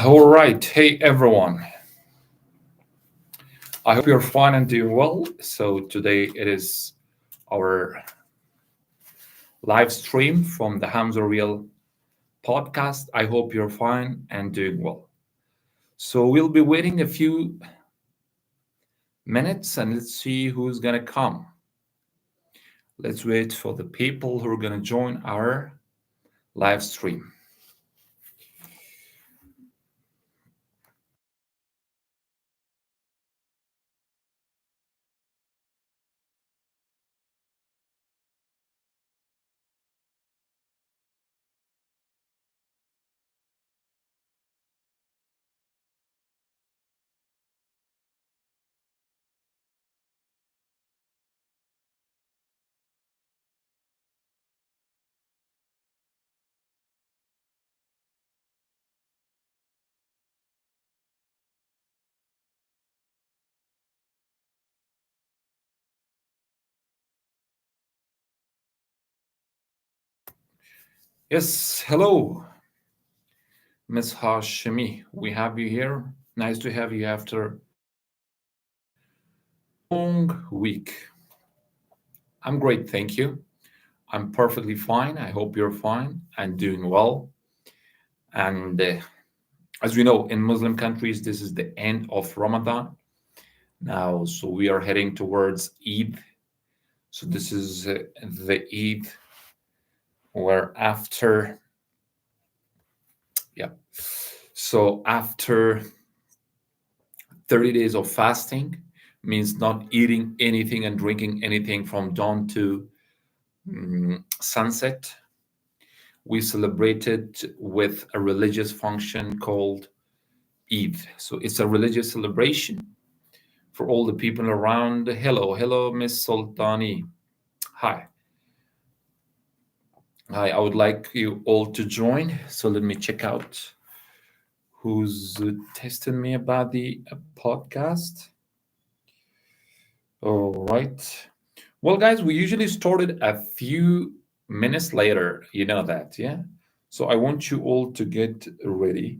All right. Hey, everyone. I hope you're fine and doing well. So, today it is our live stream from the Hamza Real podcast. I hope you're fine and doing well. So, we'll be waiting a few minutes and let's see who's going to come. Let's wait for the people who are going to join our live stream. Yes, hello, Miss Hashimi. We have you here. Nice to have you after long week. I'm great, thank you. I'm perfectly fine. I hope you're fine and doing well. And as we know, in Muslim countries, this is the end of Ramadan now. So we are heading towards Eid. So this is the Eid where yeah. So after 30 days of fasting means not eating anything and drinking anything from dawn to sunset. We celebrated with a religious function called Eid. So it's a religious celebration for all the people around. Hello, Miss Sultani. Hi. Hi, I would like you all to join. So let me check out who's testing me about the podcast. All right. Well, guys, we usually started a few minutes later. You know that, yeah? So I want you all to get ready.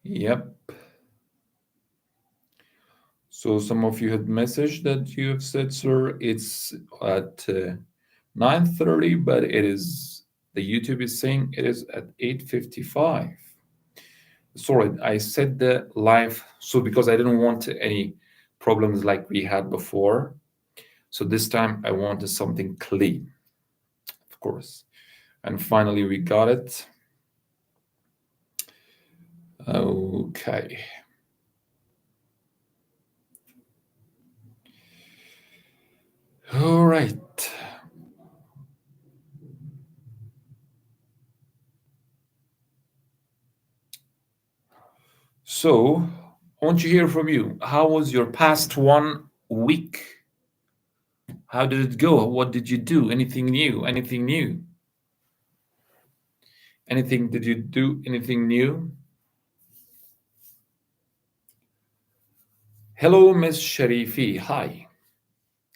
Yep. So some of you had messaged that you have said, sir, it's at 9:30, but the YouTube is saying it is at 8:55. Sorry, I said the live, so because I didn't want any problems like we had before. So this time I wanted something clean, of course. And finally we got it. Okay. All right. So I want to hear from you. How was your past 1 week? How did it go? What did you do? Anything new? Anything new? Anything? Did you do anything new? Hello, Miss Sharifi. Hi.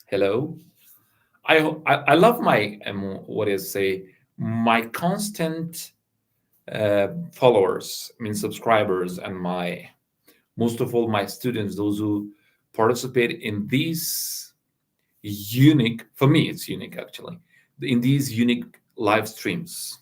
Hello. I love my what is say my constant followers, I mean subscribers, and my most of all my students, those who participate in these unique. For me, it's unique actually. In these unique live streams,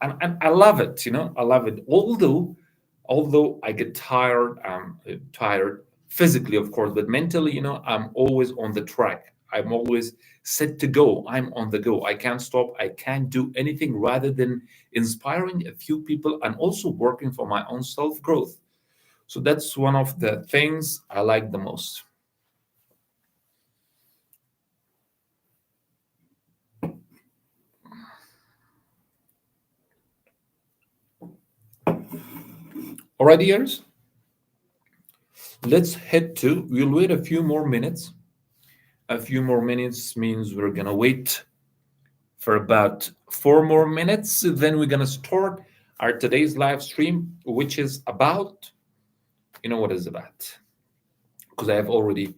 and I love it. I love it. Although I get tired, I'm tired physically, of course, but mentally, I'm always on the track. I'm always set to go. I'm on the go. I can't stop. I can't do anything rather than inspiring a few people and also working for my own self growth. So that's one of the things I like the most. All right, dears, let's head to. We'll wait a few more minutes. A few more minutes means we're gonna wait for about 4 more minutes. Then we're gonna start our today's live stream, which is about, what is about? Because I've already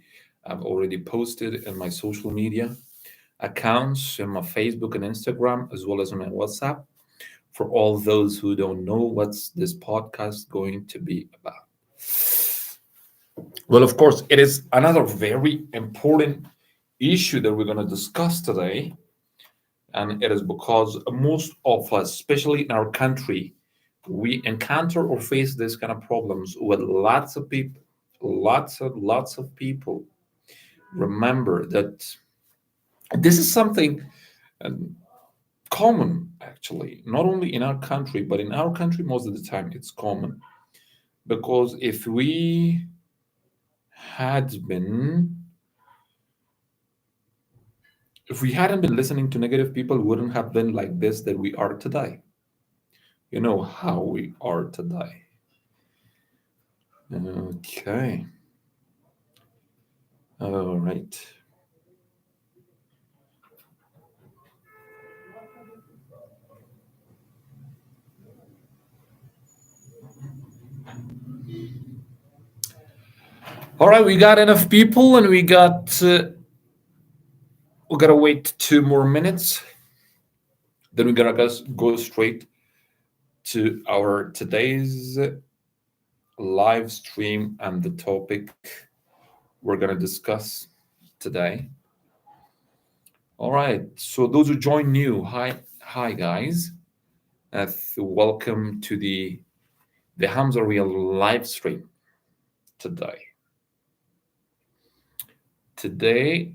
posted in my social media accounts, in my Facebook and Instagram, as well as on my WhatsApp. for all those who don't know what's this podcast going to be about. Well, of course, it is another very important issue that we're going to discuss today. And it is because most of us, especially in our country, we encounter or face this kind of problems with lots of people, lots of people. Remember that this is something um, common, actually, not only in our country, but in our country, most of the time it's common. Because had been, if we hadn't been listening to negative people, we wouldn't have been like this that we are today. You know how we are today. Okay. All right. All right, we got enough people, and we gotta wait 2 more minutes. Then we're gonna go straight to our today's live stream and the topic we're gonna discuss today. All right. So those who join new, hi guys. Welcome to the Hamza Real live stream today.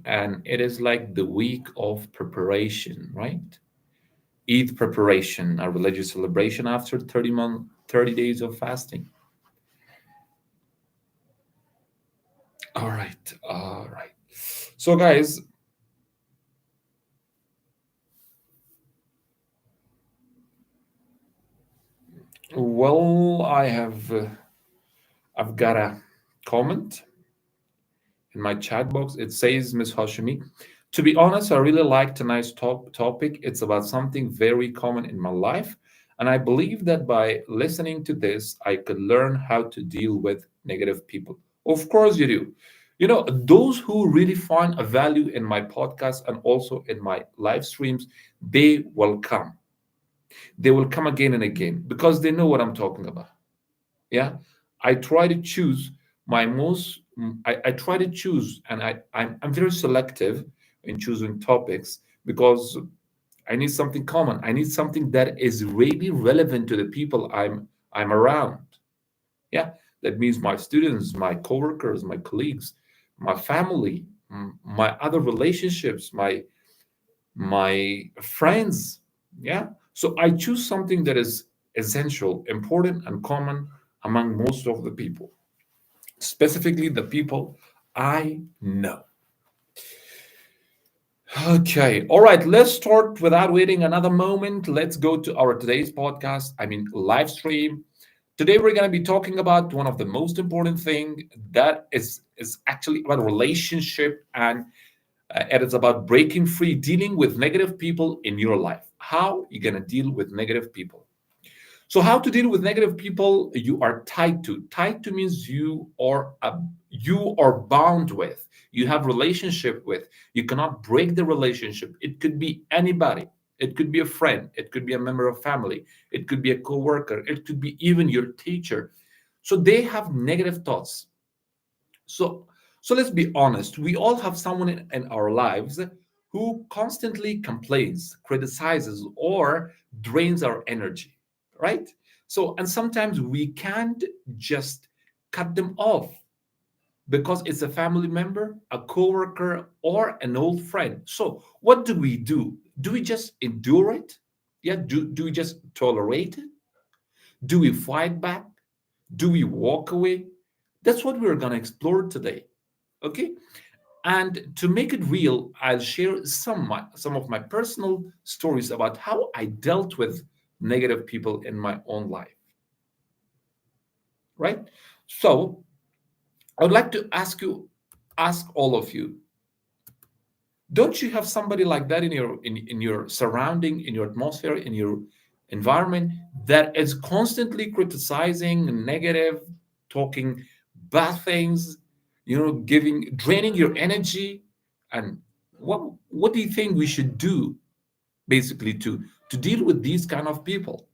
And it is like the week of preparation, right? Eid preparation, a religious celebration after 30 days of fasting. All right. So guys, well, I've got a comment in my chat box. It says, Miss Hashimi, to be honest, I really like tonight's topic. It's about something very common in my life. And I believe that by listening to this, I could learn how to deal with negative people. Of course, you do. You know, those who really find a value in my podcast and also in my live streams, they will come. They will come again and again because they know what I'm talking about. Yeah, I try to choose my most I try to choose, and I'm very selective in choosing topics because I need something common. I need something that is really relevant to the people I'm around. Yeah, that means my students, my coworkers, my colleagues, my family, my other relationships, my friends. Yeah. So I choose something that is essential, important, and common among most of the people, specifically the people I know. Okay. All right. Let's start without waiting another moment. Let's go to our today's podcast, live stream. Today we're going to be talking about one of the most important thing that is actually about relationship, and it is about breaking free, dealing with negative people in your life. How you're going to deal with negative people. So how to deal with negative people you are tied to. Tied to means you are bound with. You have relationship with. You cannot break the relationship. It could be anybody. It could be a friend. It could be a member of family. It could be a coworker. It could be even your teacher. So they have negative thoughts. So, so let's be honest. We all have someone in our lives who constantly complains, criticizes, or drains our energy, right? So, and sometimes we can't just cut them off because it's a family member, a coworker, or an old friend. So, what do we do? Do we just endure it? Yeah, do we just tolerate it? Do we fight back? Do we walk away? That's what we're going to explore today. Okay, and to make it real, I'll share some of my personal stories about how I dealt with negative people in my own life, right? So I would like to ask all of you, don't you have somebody like that in your surrounding, in your atmosphere, in your environment that is constantly criticizing, negative, talking bad things, giving draining your energy? And what do you think we should do basically to deal with these kind of people?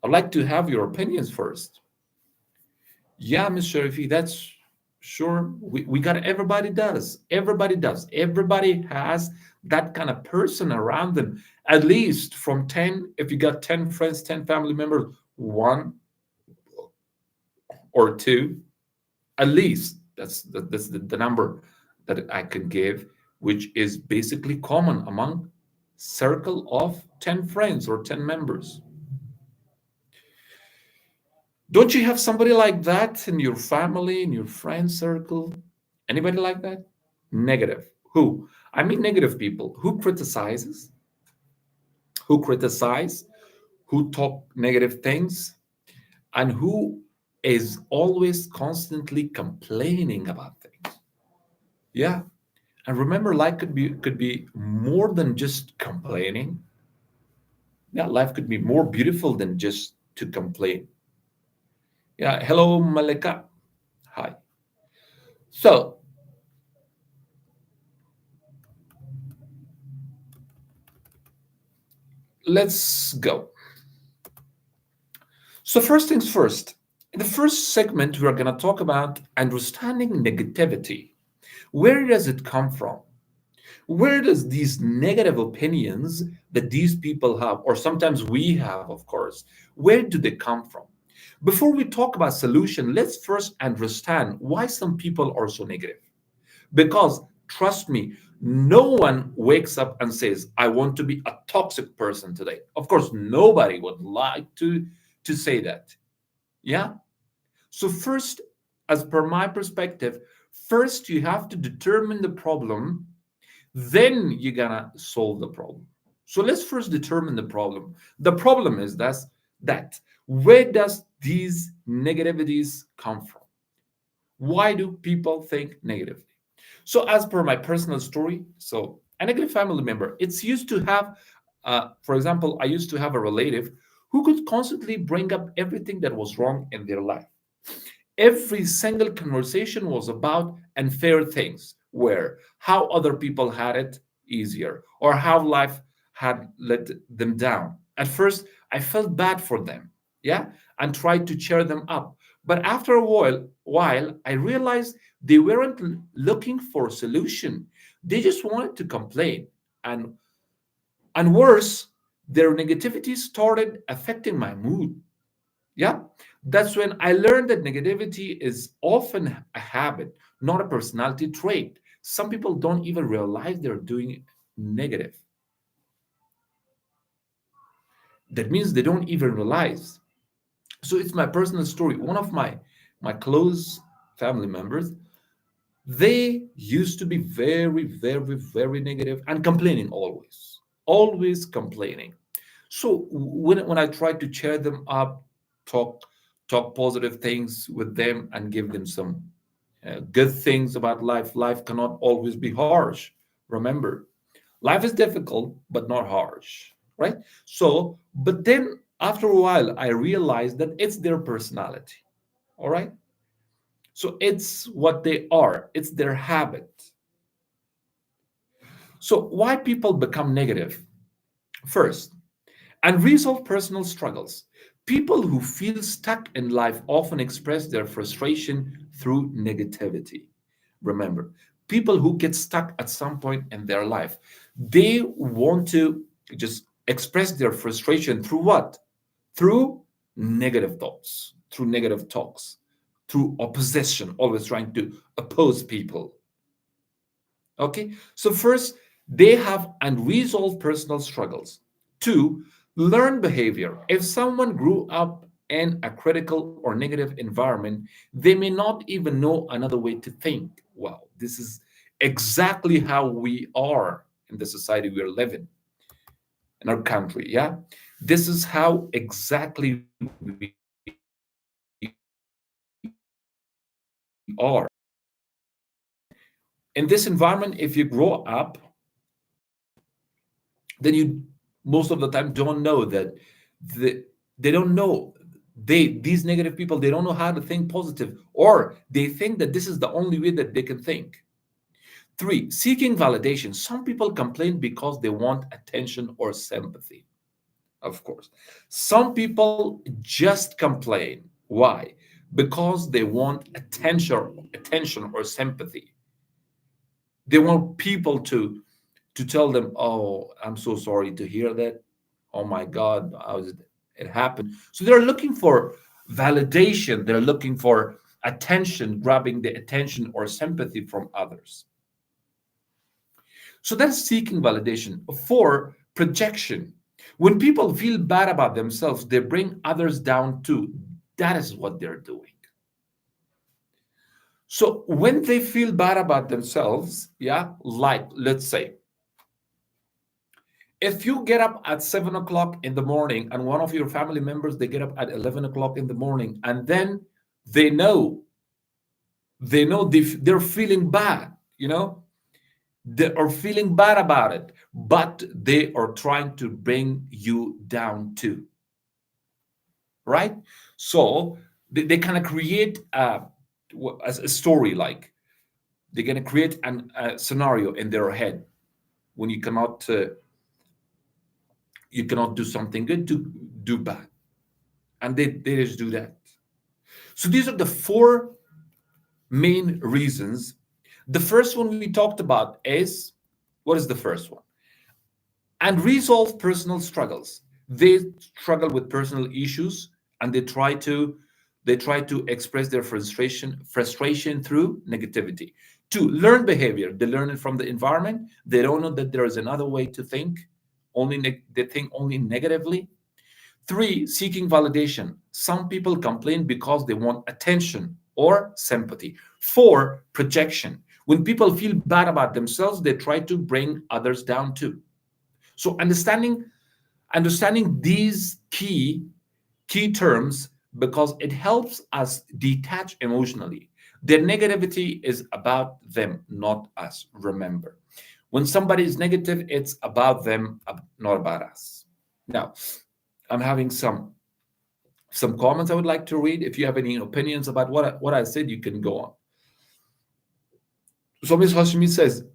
I'd like to have your opinions first. Yeah, Miss Sharifi, that's sure. We got everybody does. Everybody does. Everybody has that kind of person around them. At least from 10, if you got 10 friends, 10 family members, one or two, at least that's the number that I can give, which is basically common among circle of 10 friends or 10 members. Don't you have somebody like that in your family, in your friend circle? Anybody like that? Negative. Who? I mean negative people who criticize, who talk negative things, and who is always constantly complaining about things. Yeah. And remember, life could be more than just complaining. Yeah, life could be more beautiful than just to complain. Yeah. Hello, Malika. Hi. So let's go. So, first things first, in the first segment, we're going to talk about understanding negativity. Where does it come from? Where does these negative opinions that these people have, or sometimes we have, of course, where do they come from? Before we talk about solution, let's first understand why some people are so negative. Because trust me, no one wakes up and says, I want to be a toxic person today. Of course, nobody would like to say that. Yeah. So, first, as per my perspective, first you have to determine the problem, then you're gonna solve the problem. So, let's first determine the problem. The problem is that where does these negativities come from? Why do people think negatively? So, as per my personal story, so a negative family member, it's used to have, for example, I used to have a relative who could constantly bring up everything that was wrong in their life. Every single conversation was about unfair things, where how other people had it easier or how life had let them down. At first, I felt bad for them, yeah, and tried to cheer them up. But after a while, I realized they weren't looking for a solution. They just wanted to complain. And and worse, their negativity started affecting my mood. Yeah, that's when I learned that negativity is often a habit, not a personality trait. Some people don't even realize they're doing negative. That means they don't even realize. So it's my personal story. One of my close family members, they used to be very, very, very negative and complaining always complaining. So when I tried to cheer them up, talk talk positive things with them and give them some good things about life. Life cannot always be harsh. Remember, life is difficult but not harsh, right? So, but then after a while, I realized that it's their personality. All right. So it's what they are. It's their habit. So why people become negative? First, unresolved personal struggles. People who feel stuck in life often express their frustration through negativity. Remember, people who get stuck at some point in their life, they want to just express their frustration through what? Through negative thoughts, through negative talks, through opposition, always trying to oppose people. Okay, so first, they have unresolved personal struggles. Two, learned behavior. If someone grew up in a critical or negative environment, they may not even know another way to think. Well, this is exactly how we are in the society we are living in our country. Yeah, this is how exactly we are. In this environment, if you grow up, then you most of the time don't know that the, they don't know these negative people, they don't know how to think positive, or they think that this is the only way that they can think. Three, seeking validation. Some people complain because they want attention or sympathy. of course. Some people just complain. Why? Because they want attention or sympathy. They want people to tell them, "Oh, I'm so sorry to hear that. Oh my God, it happened." So they're looking for validation. They're looking for attention, grabbing the attention or sympathy from others. So that's seeking validation. For projection, when people feel bad about themselves, they bring others down too. That is what they're doing. So when they feel bad about themselves, yeah, like let's say, if you get up at 7 o'clock in the morning and one of your family members they get up at 11 o'clock in the morning, and then they know they're feeling bad, they are feeling bad about it, but they are trying to bring you down too, right? So they kind of create a story, like they're going to create a scenario in their head when you cannot do something good to do bad, and they just do that. So these are the four main reasons. The first one we talked about is, what is the first one? And resolve personal struggles. They struggle with personal issues, and they try to express their frustration through negativity. Two, learn behavior. They learn it from the environment. They don't know that there is another way to think. They think only negatively. Three, seeking validation. Some people complain because they want attention or sympathy. Four, projection. When people feel bad about themselves, they try to bring others down too. So understanding these key terms, because it helps us detach emotionally. Their negativity is about them, not us. Remember, when somebody is negative, it's about them, not about us. Now, I'm having some comments I would like to read. If you have any opinions about what I said, you can go on. So Ms. Hashimi says,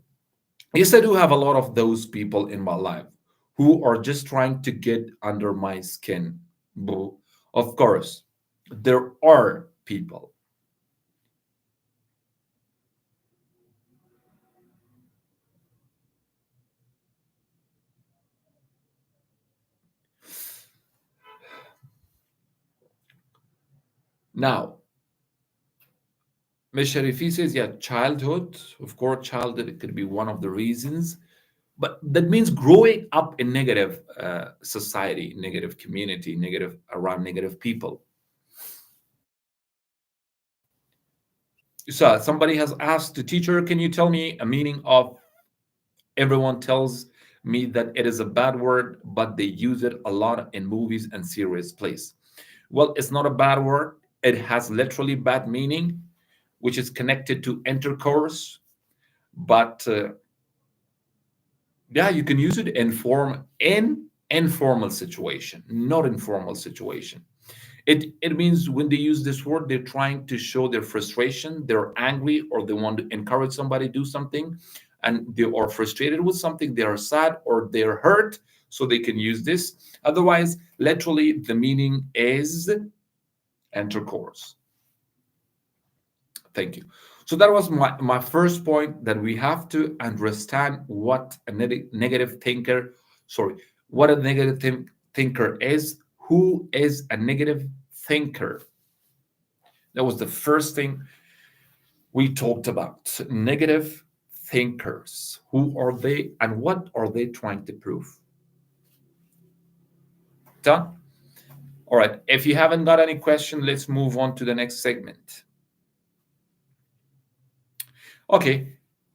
yes, I do have a lot of those people in my life who are just trying to get under my skin. Boo. Of course, there are people. Now, Ms. Sharifi says, yeah, childhood. Of course, childhood, it could be one of the reasons. But that means growing up in negative society, negative community, negative around negative people. So somebody has asked the teacher, can you tell me a meaning of, everyone tells me that it is a bad word, but they use it a lot in movies and series plays. Well, it's not a bad word. It has literally bad meaning, which is connected to intercourse. But yeah, you can use it in informal situation, not informal situation. It means when they use this word, they're trying to show their frustration, they're angry, or they want to encourage somebody to do something, and they are frustrated with something, they are sad or they're hurt, so they can use this. Otherwise, literally, the meaning is intercourse. Thank you. So that was my first point, that we have to understand what a negative thinker, sorry, what a thinker is, who is a negative thinker. That was the first thing we talked about. Negative thinkers. Who are they and what are they trying to prove? Done? All right. If you haven't got any question, let's move on to the next segment. Okay.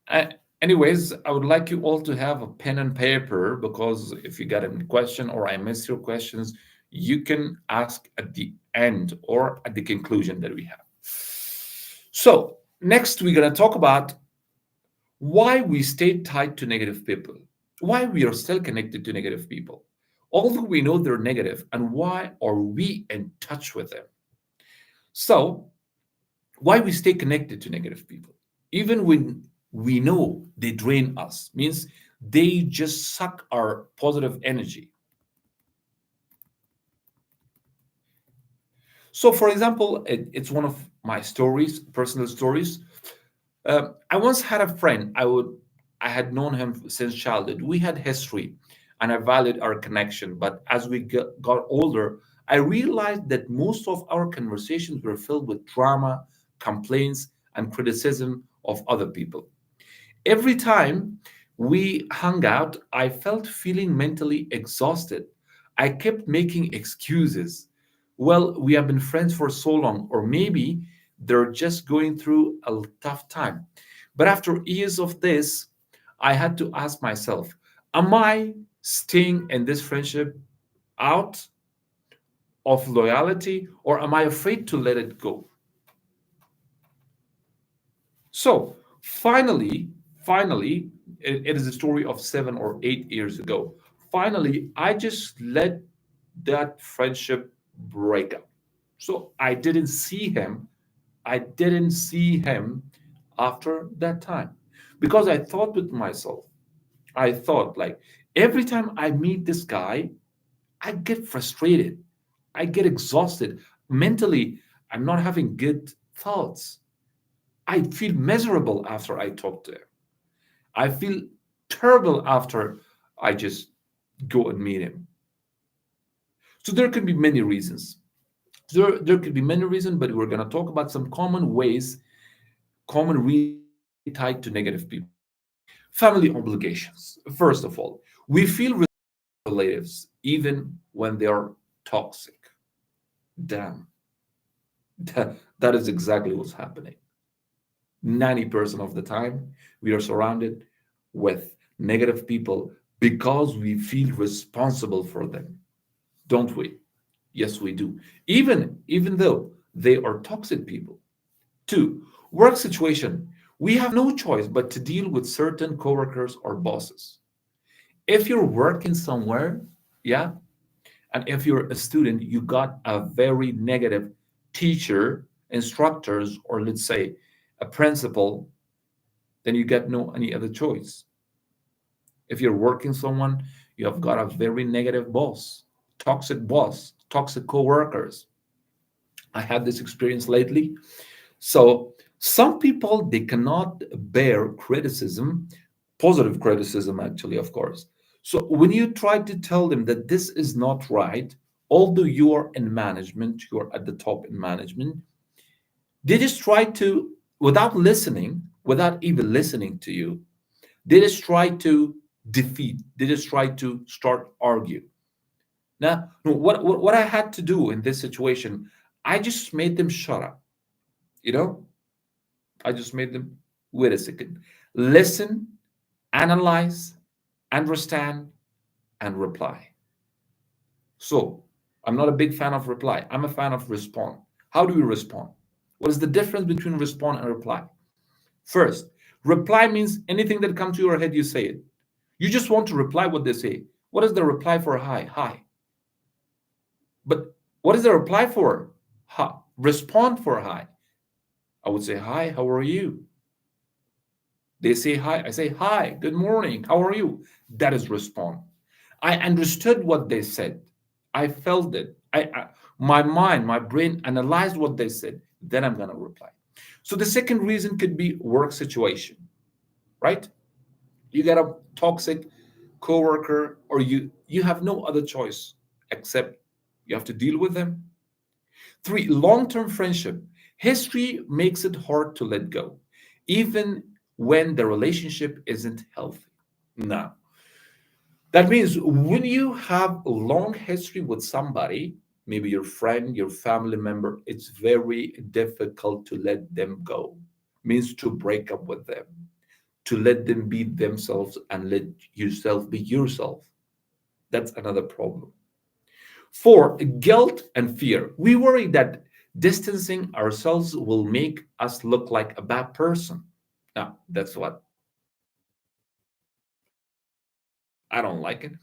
Uh, Anyways, I would like you all to have a pen and paper, because if you got any question or I miss your questions, you can ask at the end or at the conclusion that we have. So, next we're going to talk about why we stay tied to negative people, why we are still connected to negative people, although we know they're negative, and why are we in touch with them. So, why we stay connected to negative people, even when we know they drain us, means they just suck our positive energy. So, for example, it's one of my stories, personal stories. I once had a friend. I had known him since childhood. We had history, and I valued our connection. But as we got older, I realized that most of our conversations were filled with drama, complaints, and criticism of other people. Every time we hung out, I felt feeling mentally exhausted. I kept making excuses. Well, we have been friends for so long, or maybe they're just going through a tough time. But after years of this, I had to ask myself, am I staying in this friendship out of loyalty, or am I afraid to let it go? So finally, it is a story of 7 or 8 years ago. Finally, I just let that friendship break up. So I didn't see him after that time because I thought with myself, I thought like every time I meet this guy, I get frustrated, I get exhausted. Mentally, I'm not having good thoughts. I feel miserable after I talk to him. I feel terrible after I just go and meet him. So there could be many reasons. There could be many reasons, but we're going to talk about some common ways, common reasons tied to negative people. Family obligations. First of all, we feel relatives even when they are toxic. Damn, that is exactly what's happening. 90% of the time, we are surrounded with negative people because we feel responsible for them, don't we? Yes, we do. Even though they are toxic people. Two, work situation. We have no choice but to deal with certain coworkers or bosses. If you're working somewhere, yeah, and if you're a student, you got a very negative teacher, instructors, or let's say a principal, then you get no any other choice. If you're working someone, you have got a very negative boss, toxic co-workers. I had this experience lately. So some people they cannot bear criticism, positive criticism actually, of course. So when you try to tell them that this is not right, although you are in management, you are at the top in management, they just try to, without even listening to you, they just try to defeat. They just try to start argue. Now, no, what I had to do in this situation, I just made them shut up. You know, I just made them wait a second, listen, analyze, understand, and reply. So I'm not a big fan of reply. I'm a fan of respond. How do we respond? What is the difference between respond and reply? First, reply means anything that comes to your head, you say it. You just want to reply what they say. What is the reply for hi? Hi. But what is the reply for? Ha. Respond for hi. I would say, hi, how are you? They say hi. I say, hi, good morning. How are you? That is respond. I understood what they said. I felt it. My mind, my brain analyzed what they said. Then I'm going to reply. So the second reason could be work situation, right? You get a toxic coworker, or you have no other choice except you have to deal with them. Three, long-term friendship. History makes it hard to let go, even when the relationship isn't healthy. Now, that means when you have a long history with somebody, maybe your friend, your family member, it's very difficult to let them go. Means to break up with them, to let them be themselves and let yourself be yourself. That's another problem. Four, guilt and fear. We worry that distancing ourselves will make us look like a bad person. Now, that's what I don't like it.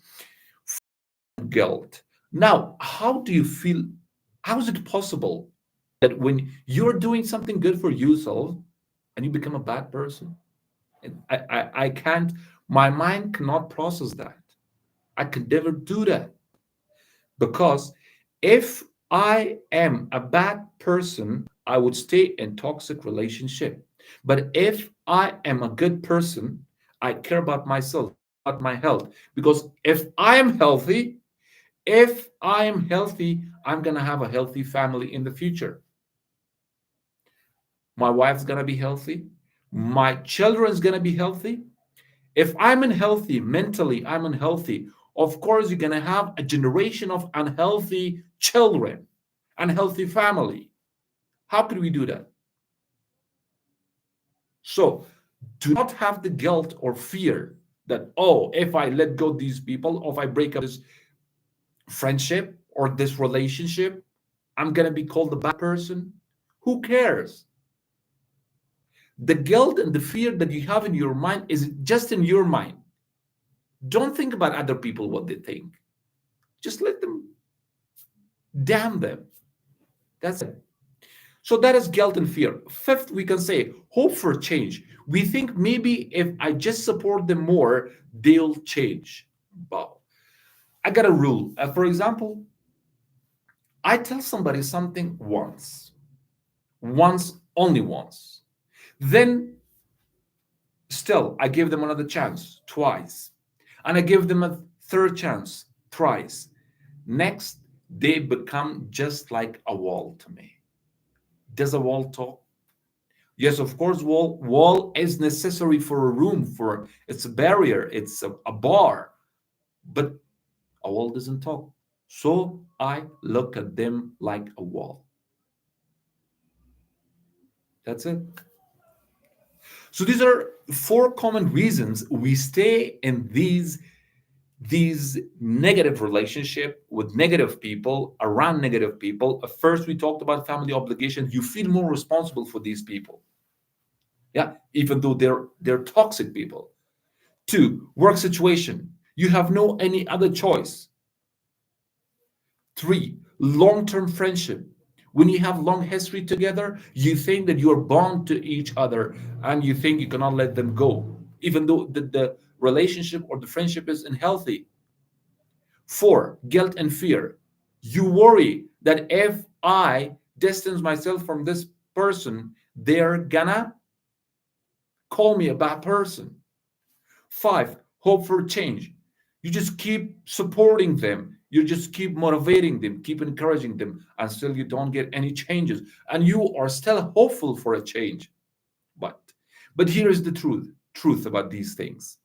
Guilt. Now, how do you feel? How is it possible that when you're doing something good for yourself and you become a bad person? And I can't, my mind cannot process that. I could never do that because if I am a bad person, I would stay in toxic relationship. But if I am a good person, I care about myself, I care about my health. Because if I am healthy, I'm gonna have a healthy family in the future. My wife's gonna be healthy, my children's gonna be healthy. If I'm unhealthy mentally, I'm unhealthy. Of course, you're gonna have a generation of unhealthy children, unhealthy family. How could we do that? So do not have the guilt or fear that, oh, if I let go these people, or if I break up this friendship or this relationship, I'm gonna be called a bad person. Who cares? The guilt and the fear that you have in your mind is just in your mind. Don't think about other people, what they think. Just let them, damn them. That's it. So that is guilt and fear. Fifth, we can say hope for change. We think maybe if I just support them more, they'll change. Wow. I got a rule. For example, I tell somebody something once, only once. Then still, I give them another chance, twice. And I give them a third chance, thrice. Next, they become just like a wall to me. Does a wall talk? Yes, of course, wall is necessary for a room, for it's a barrier, it's a bar, but a wall doesn't talk. So I look at them like a wall. That's it. So these are four common reasons we stay in these negative relationship with negative people, around negative people. First, we talked about family obligations. You feel more responsible for these people. Yeah, even though they're toxic people. Two, work situation. You have no any other choice. Three, long-term friendship. When you have long history together, you think that you're bound to each other and you think you cannot let them go, even though the relationship or the friendship is unhealthy. Four, guilt and fear. You worry that if I distance myself from this person, they're gonna call me a bad person. Five, hope for change. You just keep supporting them. You just keep motivating them, keep encouraging them, and still you don't get any changes. And you are still hopeful for a change. But but here is the truth about these things.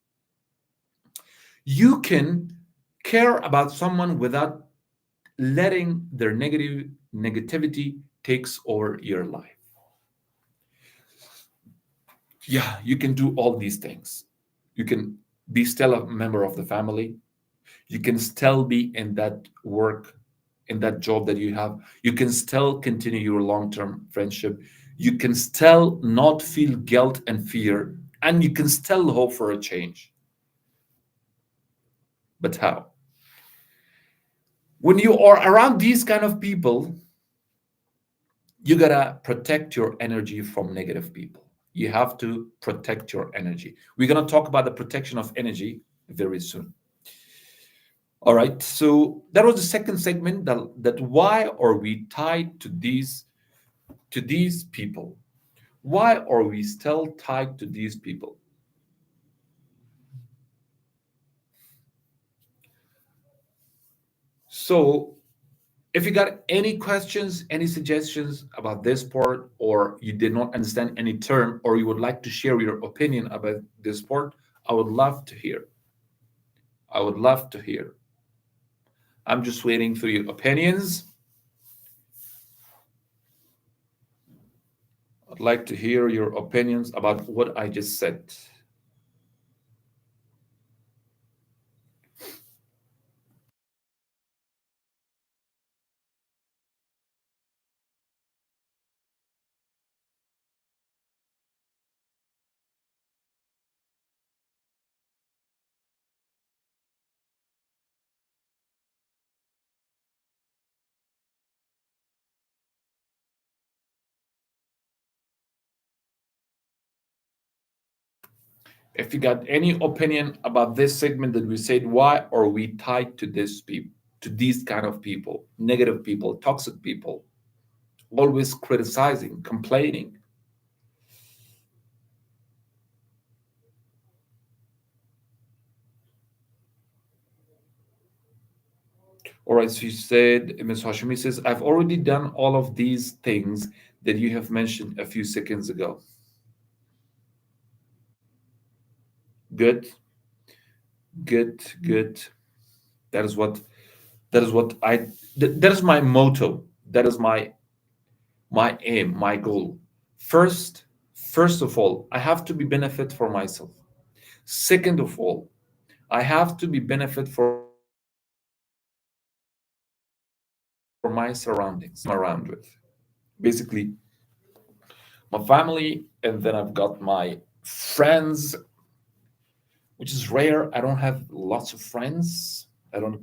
You can care about someone without letting their negativity takes over your life. Yeah, you can do all these things. You can be still a member of the family. You can still be in that work, in that job that you have. You can still continue your long-term friendship. You can still not feel guilt and fear, and you can still hope for a change. But how? When you are around these kind of people, you gotta protect your energy from negative people. You have to protect your energy. We're gonna talk about the protection of energy very soon. All right. So that was the second segment, that why are we tied to these people? Why are we still tied to these people? So if you got any questions, any suggestions about this part, or you did not understand any term, or you would like to share your opinion about this part, I would love to hear. I would love to hear. I'm just waiting for your opinions. I'd like to hear your opinions about what I just said. If you got any opinion about this segment that we said, why are we tied to this people, to these kind of people, negative people, toxic people, always criticizing, complaining. All right, so you said, Ms. Hashimi says, I've already done all of these things that you have mentioned a few seconds ago. Good, good, good. That is what that is what I that is my motto. That is my aim, my goal. First, first of all, I have to be benefit for myself. Second of all, I have to be benefit for my surroundings, the people I'm around with. Basically, my family, and then I've got my friends, which is rare. I don't have lots of friends. I don't.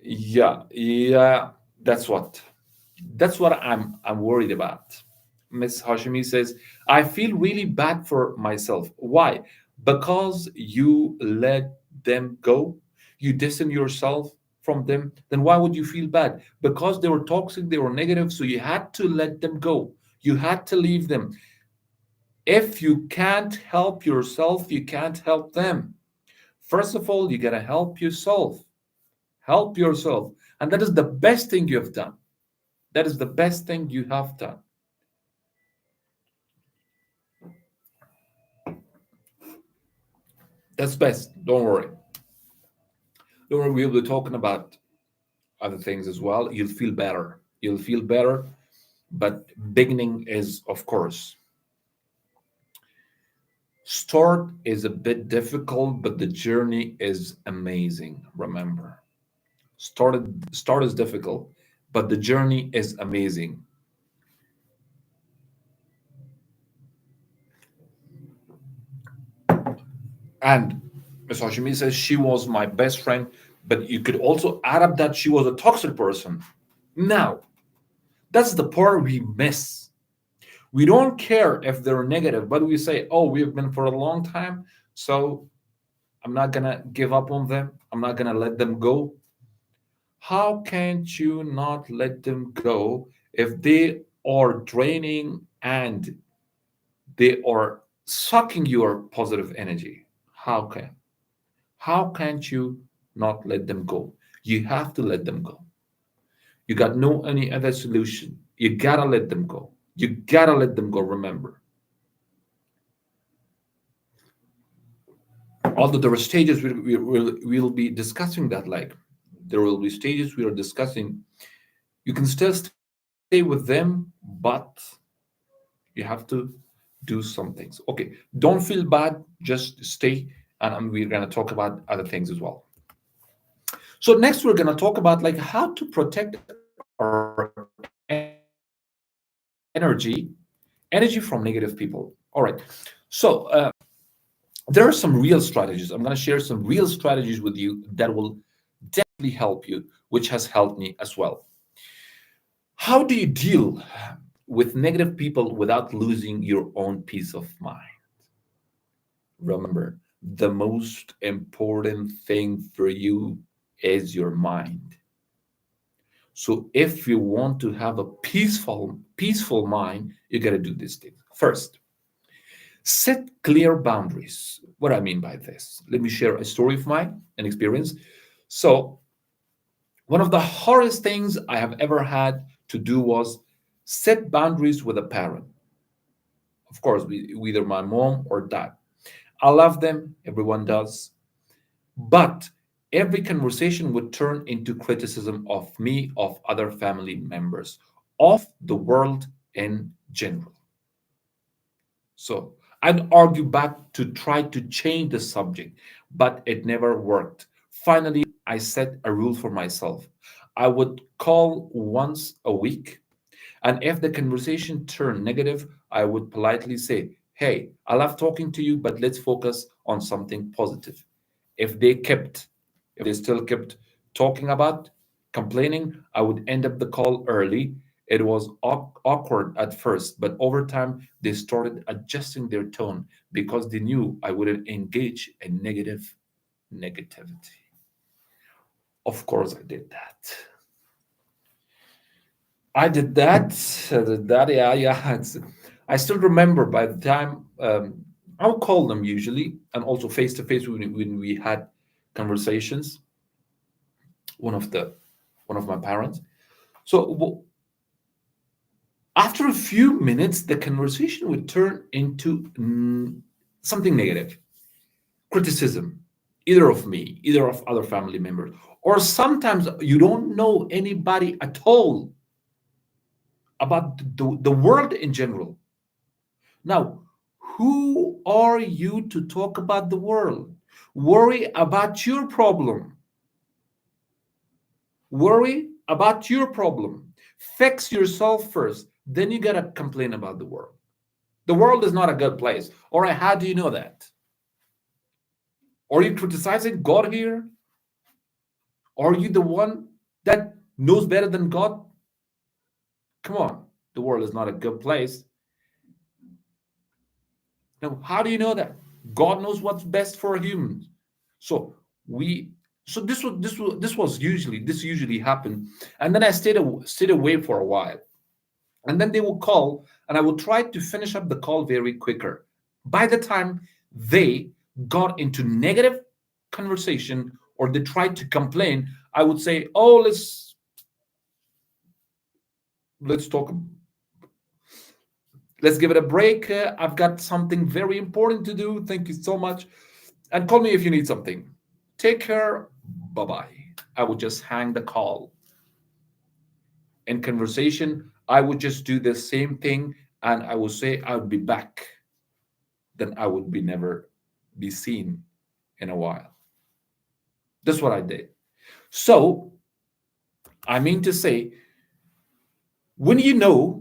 Yeah, that's what. That's what I'm worried about. Miss Hashimi says, I feel really bad for myself. Why? Because you let them go. You distance yourself from them. Then why would you feel bad? Because they were toxic, they were negative, so you had to let them go. You had to leave them. If you can't help yourself, you can't help them. First of all, you gotta help yourself. Help yourself. And that is the best thing you have done. That is the best thing you have done. That's best. Don't worry. Don't worry. We'll be talking about other things as well. You'll feel better. You'll feel better. But beginning is, of course, start is a bit difficult, but the journey is amazing. Remember, start is difficult, but the journey is amazing. And Ms. Hashimi says she was my best friend, but you could also add up that she was a toxic person. Now, that's the part we miss. We don't care if they're negative, but we say, oh, we've been for a long time, so I'm not going to give up on them. I'm not going to let them go. How can't you not let them go if they are draining and they are sucking your positive energy? How can? How can't you not let them go? You have to let them go. You got no any other solution. You gotta let them go. You gotta let them go. Remember, although there are stages we'll be discussing that. Like there will be stages we are discussing. You can still stay with them, but you have to do some things. Okay, don't feel bad. Just stay, and we're gonna talk about other things as well. So next, we're gonna talk about like how to protect our energy energy from negative people. All right. So there are some real strategies. I'm gonna share some real strategies with you that will definitely help you, which has helped me as well. How do you deal with negative people without losing your own peace of mind? Remember, the most important thing for you is your mind. So if you want to have a peaceful mind, you got to do these things. First, set clear boundaries. What I mean by this, let me share a story of mine, an experience. So, one of the hardest things I have ever had to do was set boundaries with a parent. Of course, either my mom or dad. I love them, everyone does. But every conversation would turn into criticism of me, of other family members, of the world in general. So I'd argue back to try to change the subject, but it never worked. Finally, I set a rule for myself. I would call once a week, and if the conversation turned negative, I would politely say, hey, I love talking to you, but let's focus on something positive. If they kept, if they still kept talking about, complaining, I would end up the call early. It was awkward at first, but over time, they started adjusting their tone because they knew I wouldn't engage in negativity. Of course, I did that. I did that. I did that. Yeah, yeah. I still remember by the time I'll call them usually, and also face to face when we had conversations. One of the one of my parents. So after a few minutes, the conversation would turn into something negative, criticism, either of me, either of other family members, or sometimes you don't know anybody at all about the world in general. Now, who are you to talk about the world? Worry about your problem. Worry about your problem. Fix yourself first. Then you got to complain about the world. The world is not a good place. All right, how do you know that? Are you criticizing God here? Are you the one that knows better than God? Come on, the world is not a good place. Now, how do you know that? God knows what's best for humans. So we, so this was usually this usually happened, and then I stayed away for a while, and then they will call, and I will try to finish up the call very quicker. By the time they got into negative conversation or they tried to complain, I would say, "Oh, let's talk. Let's give it a break. I've got something very important to do. Thank you so much. And call me if you need something. Take care. Bye bye." I would just hang the call. In conversation, I would just do the same thing and I would say I would be back. Then I would be never be seen in a while. That's what I did. So, I mean to say, when you know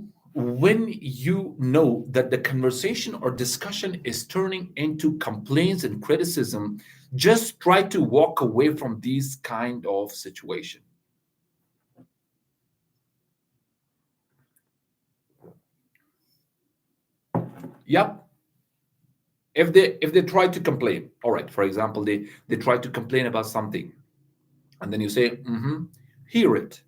that the conversation or discussion is turning into complaints and criticism, just try to walk away from these kind of situation. Yep. If they try to complain, all right, for example, they try to complain about something, and then you say, hear it,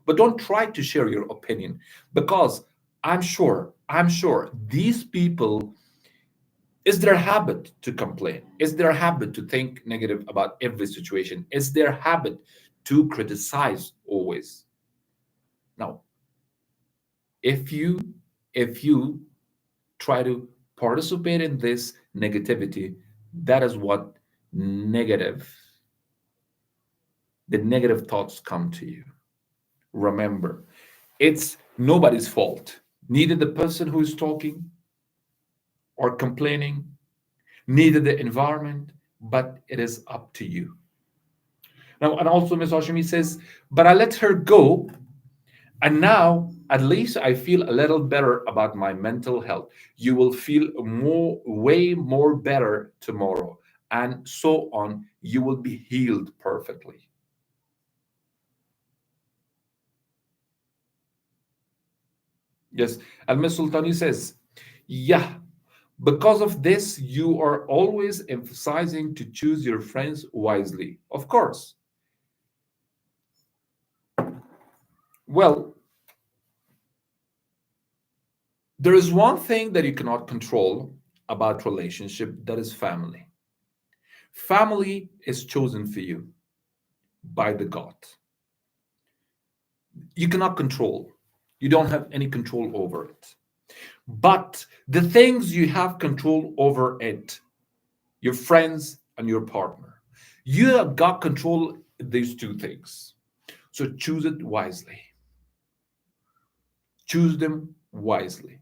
but don't try to share your opinion, because I'm sure these people, is their habit to complain, is their habit to think negative about every situation, is their habit to criticize always. Now, if you try to participate in this negativity, that is what negative the negative thoughts come to you. Remember, it's nobody's fault, neither the person who is talking or complaining, neither the environment, but it is up to you. Now, and also Miss Hashimi says, but I let her go, and now at least I feel a little better about my mental health. You will feel way more better tomorrow, and so on. You will be healed perfectly. Yes. And Miss Sultani says, yeah, because of this, you are always emphasizing to choose your friends wisely. Of course. Well, there is one thing that you cannot control about relationship, that is family. Family is chosen for you by the God. You cannot control. You don't have any control over it. But the things you have control over it, your friends and your partner, you have got control these two things. So choose it wisely. Choose them wisely.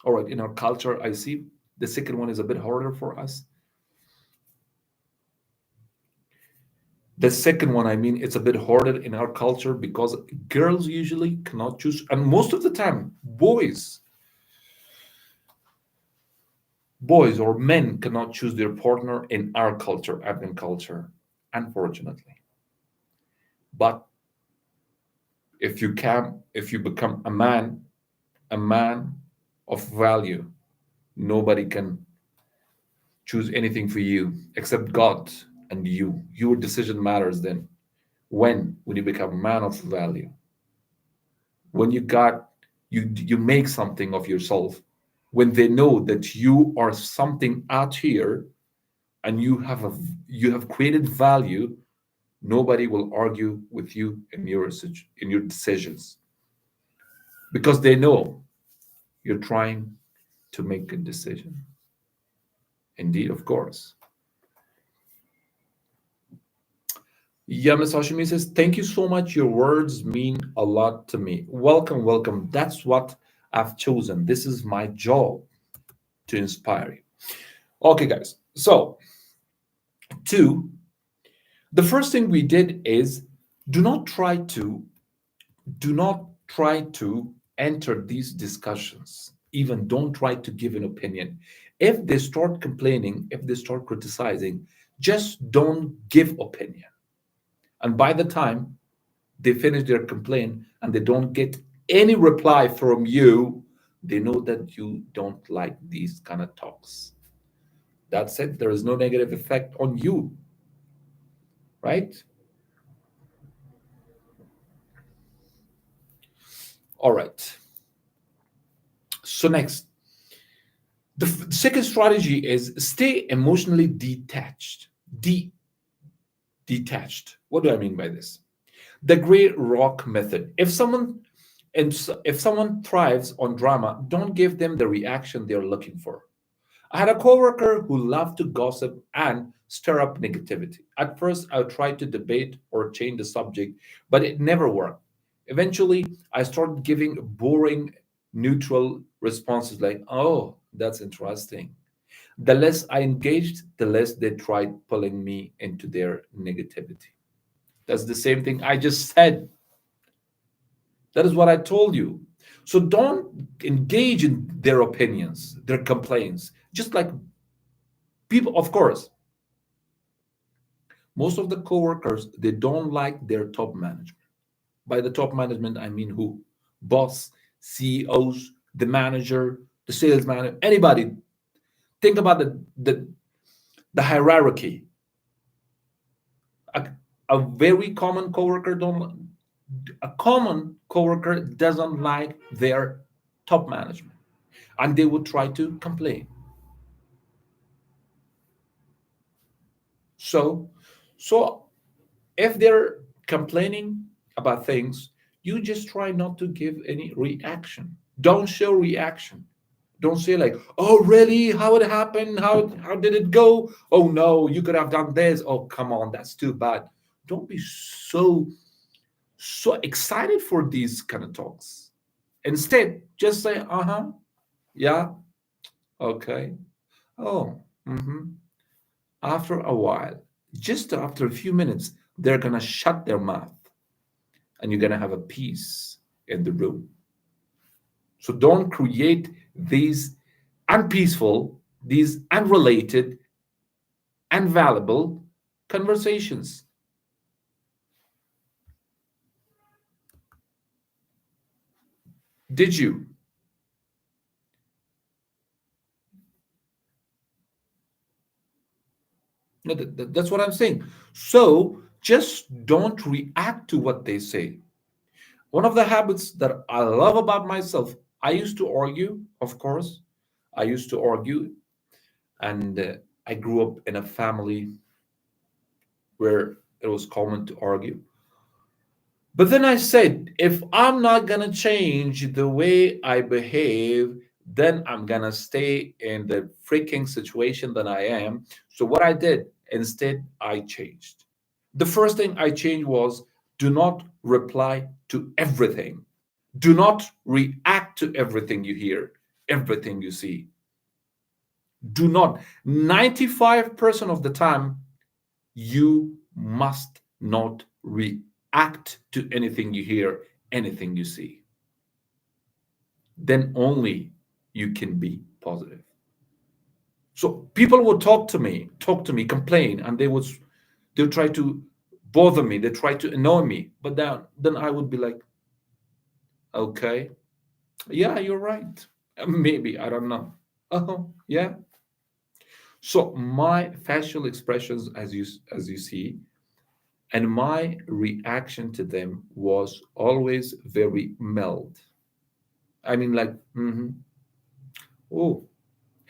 All right, in our culture, I see the second one is a bit harder for us. The second one, I mean, it's a bit harder in our culture because girls usually cannot choose, and most of the time, boys or men cannot choose their partner in our culture, African culture, unfortunately. But if you become a man of value, nobody can choose anything for you except God. and your decision matters then. When you become a man of value, when you make something of yourself, when they know that you are something out here and you have created value, nobody will argue with you in your decisions, because they know you're trying to make a decision. Indeed, of course. Yeah, Ms. Hashimi says, thank you so much. Your words mean a lot to me. Welcome, welcome. That's what I've chosen. This is my job, to inspire you. Okay, guys. So, two, the first thing we did is do not try to do not try to enter these discussions. Even don't try to give an opinion. If they start complaining, if they start criticizing, just don't give opinion. And by the time they finish their complaint and they don't get any reply from you, they know that you don't like these kind of talks. That's it. There is no negative effect on you, right? All right. So next, the second strategy is stay emotionally detached. Detached. What do I mean by this? The gray rock method. If someone thrives on drama, don't give them the reaction they're looking for. I had a coworker who loved to gossip and stir up negativity. At first, I tried to debate or change the subject, but it never worked. Eventually, I started giving boring, neutral responses like, oh, that's interesting. The less I engaged, the less they tried pulling me into their negativity. That's the same thing I just said. That is what I told you. So don't engage in their opinions, their complaints. Just like people, of course, most of the coworkers, they don't like their top management. By the top management, I mean who? Boss, CEOs, the manager, the sales manager, anybody. Think about the hierarchy. A, a very common coworker don't a common coworker doesn't like their top management, and they would try to complain. So, so if they're complaining about things, you just try not to give any reaction. Don't show reaction. Don't say like, "Oh, really? How it happened? How did it go? Oh no, you could have done this. Oh, come on, that's too bad." Don't be so excited for these kind of talks. Instead, just say, "Uh-huh, yeah, okay. Oh, mm-hmm." After a while, just after a few minutes, they're gonna shut their mouth and you're gonna have a peace in the room. So don't create these unpeaceful, these unrelated, unvaluable conversations. Did you? No, that's what I'm saying. So just don't react to what they say. One of the habits that I love about myself, I used to argue, of course. I used to argue, and I grew up in a family where it was common to argue. But then I said, if I'm not going to change the way I behave, then I'm going to stay in the freaking situation that I am. So, what I did, instead, I changed. The first thing I changed was do not reply to everything. Do not react to everything you hear, everything you see. Do not. 95% of the time, you must not react to anything you hear, anything you see. Then only you can be positive. So people would talk to me, complain, and they'll try to bother me, they try to annoy me. But then I would be like, okay, yeah, you're right. Maybe, I don't know. Oh, yeah. So my facial expressions, as you see, and my reaction to them was always very mild. I mean, like, oh,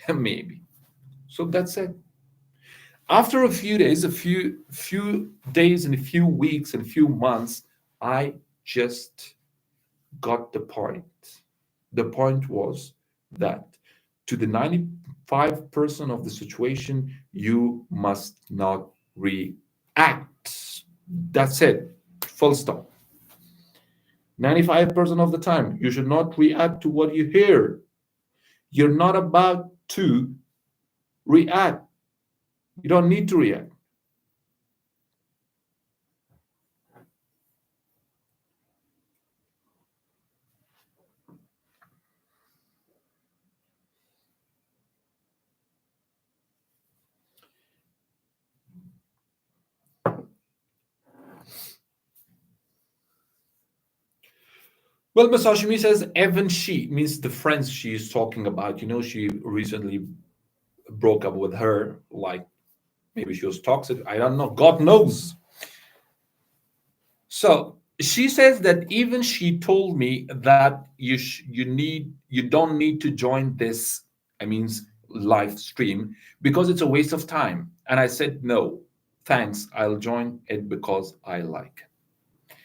maybe. So that's it. After a few days, a few days and a few weeks and a few months, I just got the point. The point was that to the 95% of the situation, you must not react. That's it. Full stop. 95% of the time, you should not react to what you hear. You're not about to react. You don't need to react. Well, Miss Hashimi says Evan she means the friends she is talking about. She recently broke up with her. Like maybe she was toxic. I don't know. God knows. So she says that even she told me that you don't need to join this. I mean live stream because it's a waste of time. And I said no, thanks. I'll join it because I like it.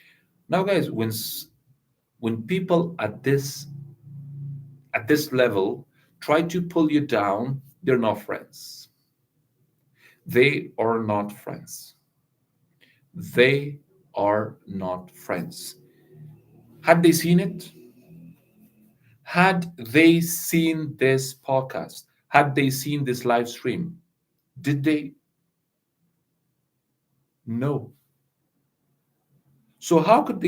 Now, guys, when people at this level try to pull you down, they're not friends. They are not friends. They are not friends. Had they seen it? Had they seen this podcast? Had they seen this live stream? Did they? No. So how could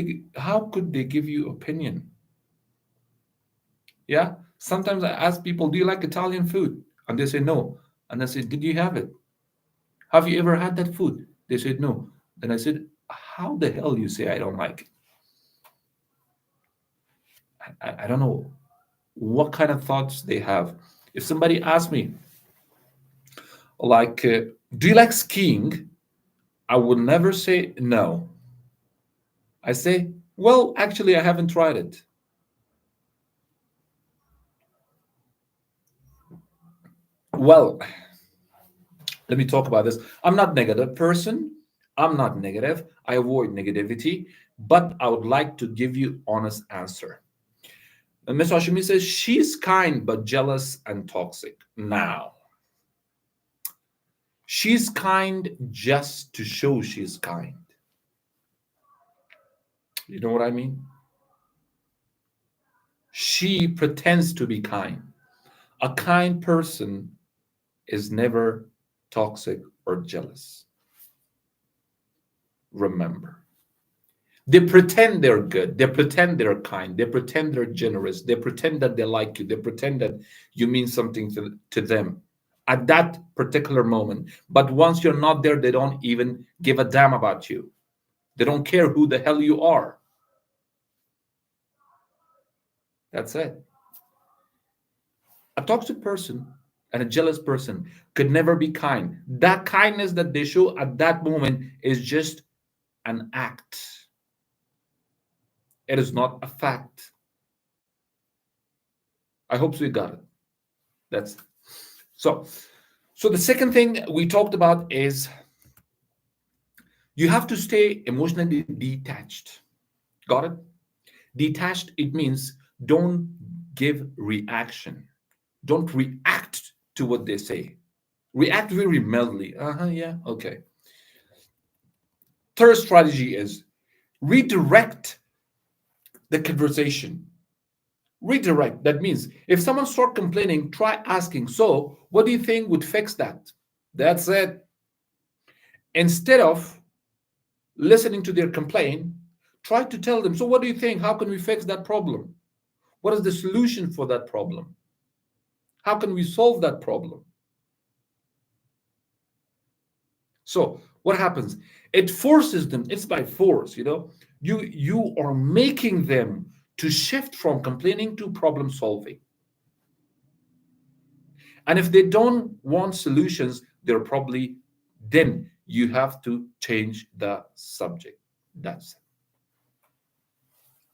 they give you opinion? Yeah. Sometimes I ask people, do you like Italian food? And they say no. And I say, did you have it? Have you ever had that food? They said no. Then I said, how the hell you say I don't like it? I don't know what kind of thoughts they have. If somebody asks me, like, do you like skiing? I would never say no. I say, well, actually, I haven't tried it. Well, let me talk about this. I'm not negative person. I'm not negative. I avoid negativity, but I would like to give you honest answer. And Ms. Hashimi says she's kind but jealous and toxic. Now, she's kind just to show she's kind. You know what I mean? She pretends to be kind. A kind person is never toxic or jealous. Remember. They pretend they're good. They pretend they're kind. They pretend they're generous. They pretend that they like you. They pretend that you mean something to them at that particular moment. But once you're not there, they don't even give a damn about you. They don't care who the hell you are. That's it. A toxic person and a jealous person could never be kind. That kindness that they show at that moment is just an act, it is not a fact. I hope we got it. That's so. So the second thing we talked about is you have to stay emotionally detached. Got it? Detached, it means don't give reaction. Don't react to what they say. React very mildly. Uh-huh, yeah, okay. Third strategy is redirect the conversation. Redirect. That means if someone start complaining, try asking, so what do you think would fix that? That's it. Instead of listening to their complaint, try to tell them, so what do you think? How can we fix that problem? What is the solution for that problem? How can we solve that problem? So what happens? It forces them, it's by force, you are making them to shift from complaining to problem solving. And if they don't want solutions, they're probably, then you have to change the subject. That's it.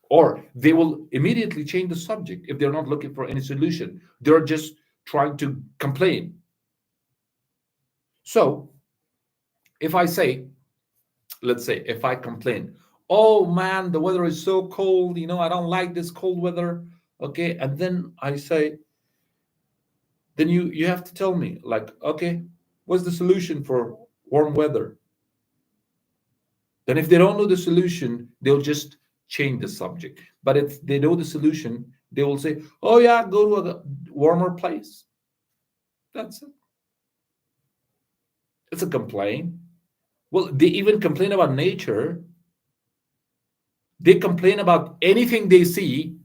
Or they will immediately change the subject if they're not looking for any solution. They're just trying to complain. So if I say, let's say, if I complain, oh man, the weather is so cold, I don't like this cold weather. Okay. And then I say, then you have to tell me, like, okay, what's the solution for warm weather? Then if they don't know the solution, they'll just change the subject. But if they know the solution, they will say, oh yeah, go to a warmer place. That's it. It's a complaint. Well, they even complain about nature. They complain about anything they see.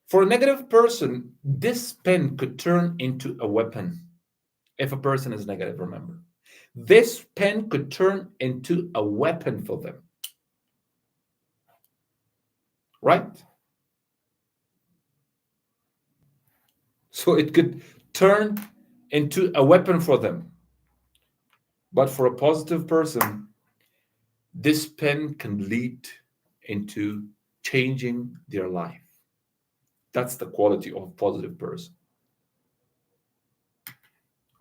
For a negative person, this pen could turn into a weapon. If a person is negative, remember, this pen could turn into a weapon for them, right? So it could turn into a weapon for them. But for a positive person, this pen can lead into changing their life. That's the quality of a positive person.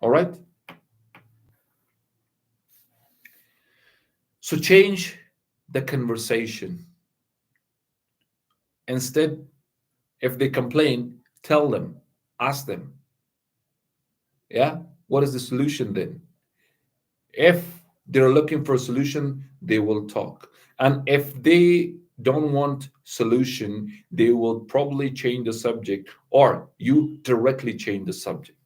All right? So change the conversation. Instead, if they complain, tell them, ask them, yeah, what is the solution then? If they're looking for a solution, they will talk. And if they don't want solution, they will probably change the subject, or you directly change the subject.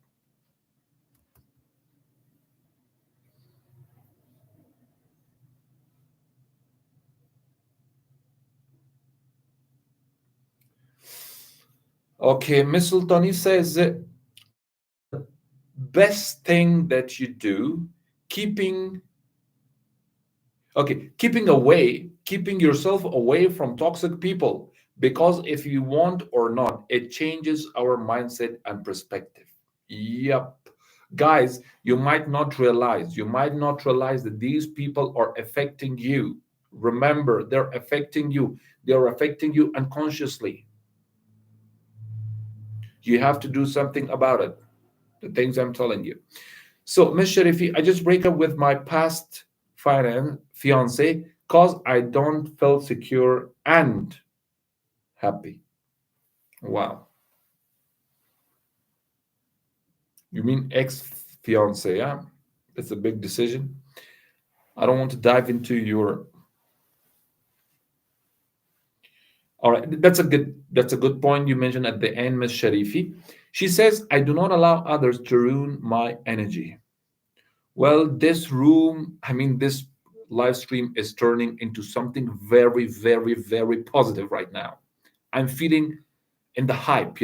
Okay, Miss Sultani says, what's the best thing that you do keeping keeping yourself away from toxic people, because if you want or not, it changes our mindset and perspective. Yep. Guys, you might not realize that these people are affecting you. Remember, they're affecting you. They're affecting you unconsciously. You have to do something about it. The things I'm telling you. So, Miss Sharifi, I just break up with my past finance fiance because I don't feel secure and happy. Wow. You mean ex fiance? Yeah. It's a big decision. I don't want to dive into your. All right. That's a good point you mentioned at the end, Miss Sharifi. She says, I do not allow others to ruin my energy. Well, this live stream is turning into something very, very, very positive right now. I'm feeling in the hype.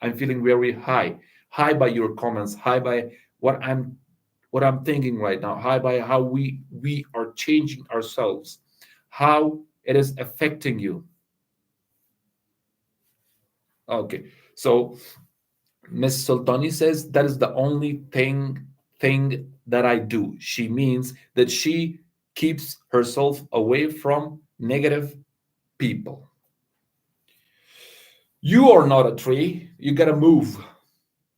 I'm feeling very high by your comments, high by what I'm thinking right now, high by how we are changing ourselves, how it is affecting you. Okay, so Miss Sultani says that is the only thing that I do. She means that she keeps herself away from negative people. You are not a tree. You gotta move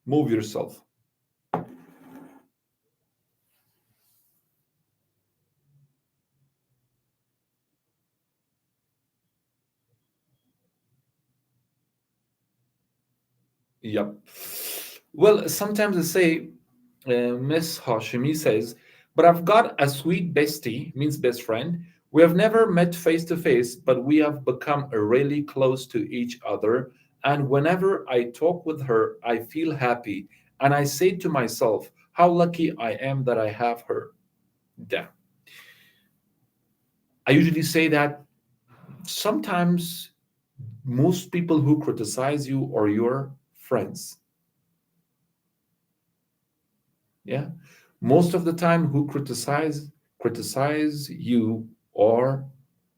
yourself. Yep. Well, sometimes I say, Miss Hashimi says, but I've got a sweet bestie, means best friend. We have never met face to face, but we have become really close to each other. And whenever I talk with her, I feel happy. And I say to myself, how lucky I am that I have her. Yeah. I usually say that sometimes most people who criticize you are your friends. Yeah. Most of the time who criticize you are